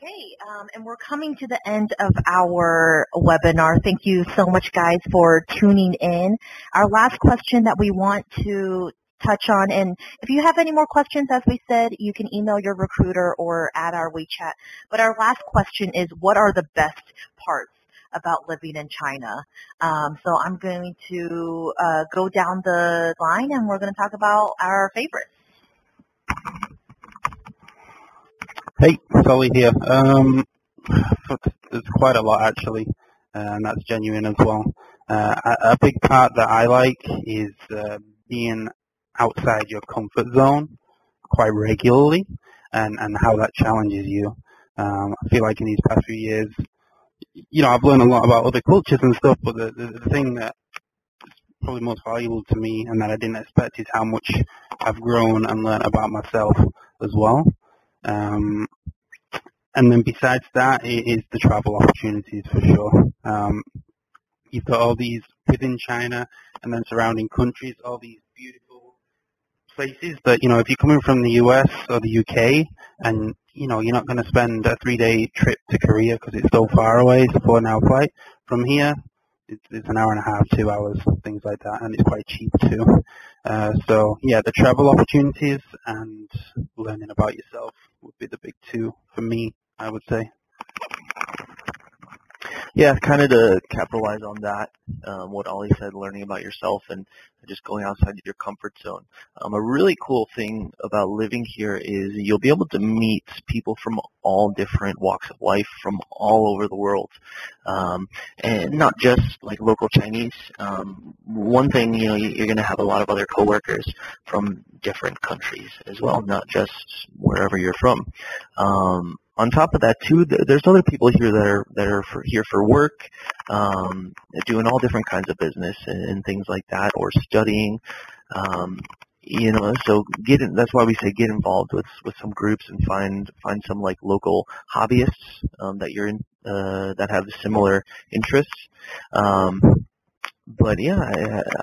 B: Okay, and we're coming to the end of our webinar. Thank you so much, guys, for tuning in. Our last question that we want to touch on, and if you have any more questions, as we said, you can email your recruiter or add our WeChat. But our last question is, what are the best parts about living in China? So I'm going to go down the line, and we're going to talk about our favorites.
C: Hey, Sully here. There's quite a lot actually, and that's genuine as well. A big part that I like is being outside your comfort zone quite regularly, and how that challenges you. I feel like in these past few years, I've learned a lot about other cultures and stuff, but the thing that is probably most valuable to me and that I didn't expect is how much I've grown and learned about myself as well. And then besides that, it is the travel opportunities for sure. You've got all these within China and then surrounding countries, all these beautiful places that, if you're coming from the US or the UK and, you're not going to spend a 3-day trip to Korea because it's so far away, it's a 4-hour flight. From here, it's an hour and a half, 2 hours, things like that, and it's quite cheap too. So yeah, the travel opportunities and learning about yourself would be the big two for me, I would say.
A: Yeah, kind of to capitalize on that, what Ollie said, learning about yourself and just going outside your comfort zone. A really cool thing about living here is you'll be able to meet people from all different walks of life from all over the world, and not just like local Chinese. One thing, you're going to have a lot of other coworkers from different countries as well, not just wherever you're from. On top of that, too, there's other people here that are here for work, doing all different kinds of business and things like that, or studying. So that's why we say get involved with some groups and find some like local hobbyists that you're in that have similar interests. But yeah,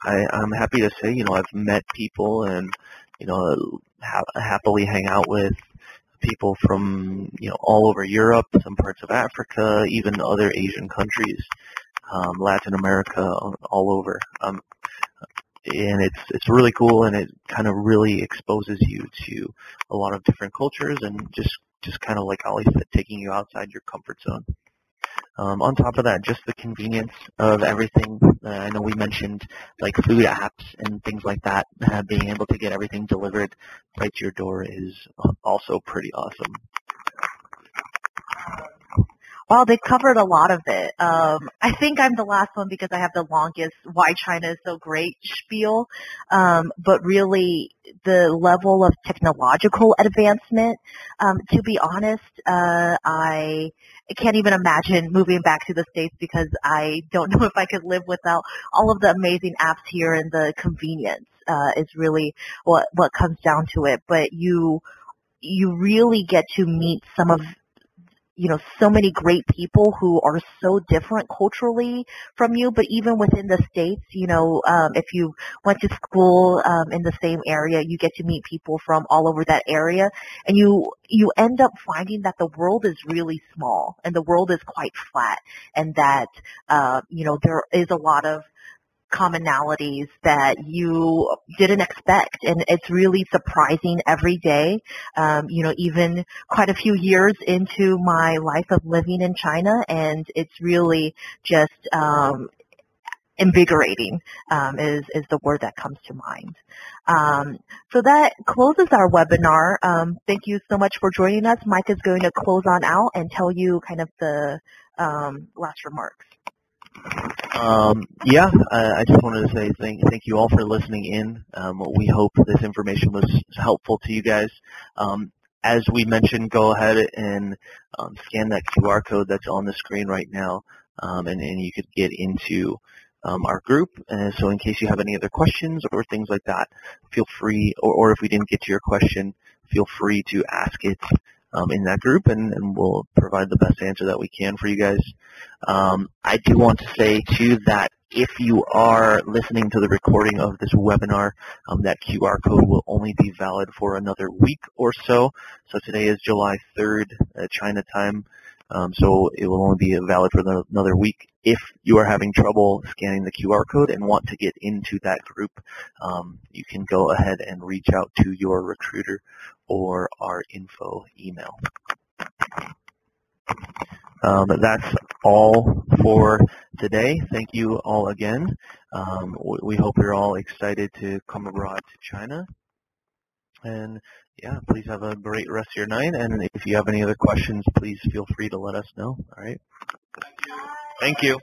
A: I'm happy to say I've met people and happily hang out with people from all over Europe, some parts of Africa, even other Asian countries, Latin America, all over. And it's really cool, and it kind of really exposes you to a lot of different cultures, and just kind of like Ollie said, taking you outside your comfort zone. On top of that, just the convenience of everything. I know we mentioned like food apps and things like that. Being able to get everything delivered right to your door is also pretty awesome.
B: Well, they covered a lot of it. I think I'm the last one because I have the longest why China is so great spiel. But really, the level of technological advancement, to be honest, I can't even imagine moving back to the States because I don't know if I could live without all of the amazing apps here, and the convenience is really what comes down to it. But you really get to meet some of so many great people who are so different culturally from you, but even within the States, if you went to school in the same area, you get to meet people from all over that area, and you end up finding that the world is really small and the world is quite flat, and that there is a lot of commonalities that you didn't expect, and it's really surprising every day. Even quite a few years into my life of living in China, and it's really just invigorating is the word that comes to mind. So that closes our webinar. Thank you so much for joining us. Mike is going to close on out and tell you kind of the last remarks.
A: I just wanted to say thank you all for listening in. We hope this information was helpful to you guys. As we mentioned, go ahead and scan that QR code that's on the screen right now, and you could get into our group. So in case you have any other questions or things like that, feel free, or if we didn't get to your question, feel free to ask it in that group, and we'll provide the best answer that we can for you guys. I do want to say, too, that if you are listening to the recording of this webinar, that QR code will only be valid for another week or so. So today is July 3rd, China time, so it will only be valid for another week. If you are having trouble scanning the QR code and want to get into that group, you can go ahead and reach out to your recruiter or our info email. That's all for today. Thank you all again. We hope you're all excited to come abroad to China. And yeah, please have a great rest of your night. And if you have any other questions, please feel free to let us know. All right. Thank you.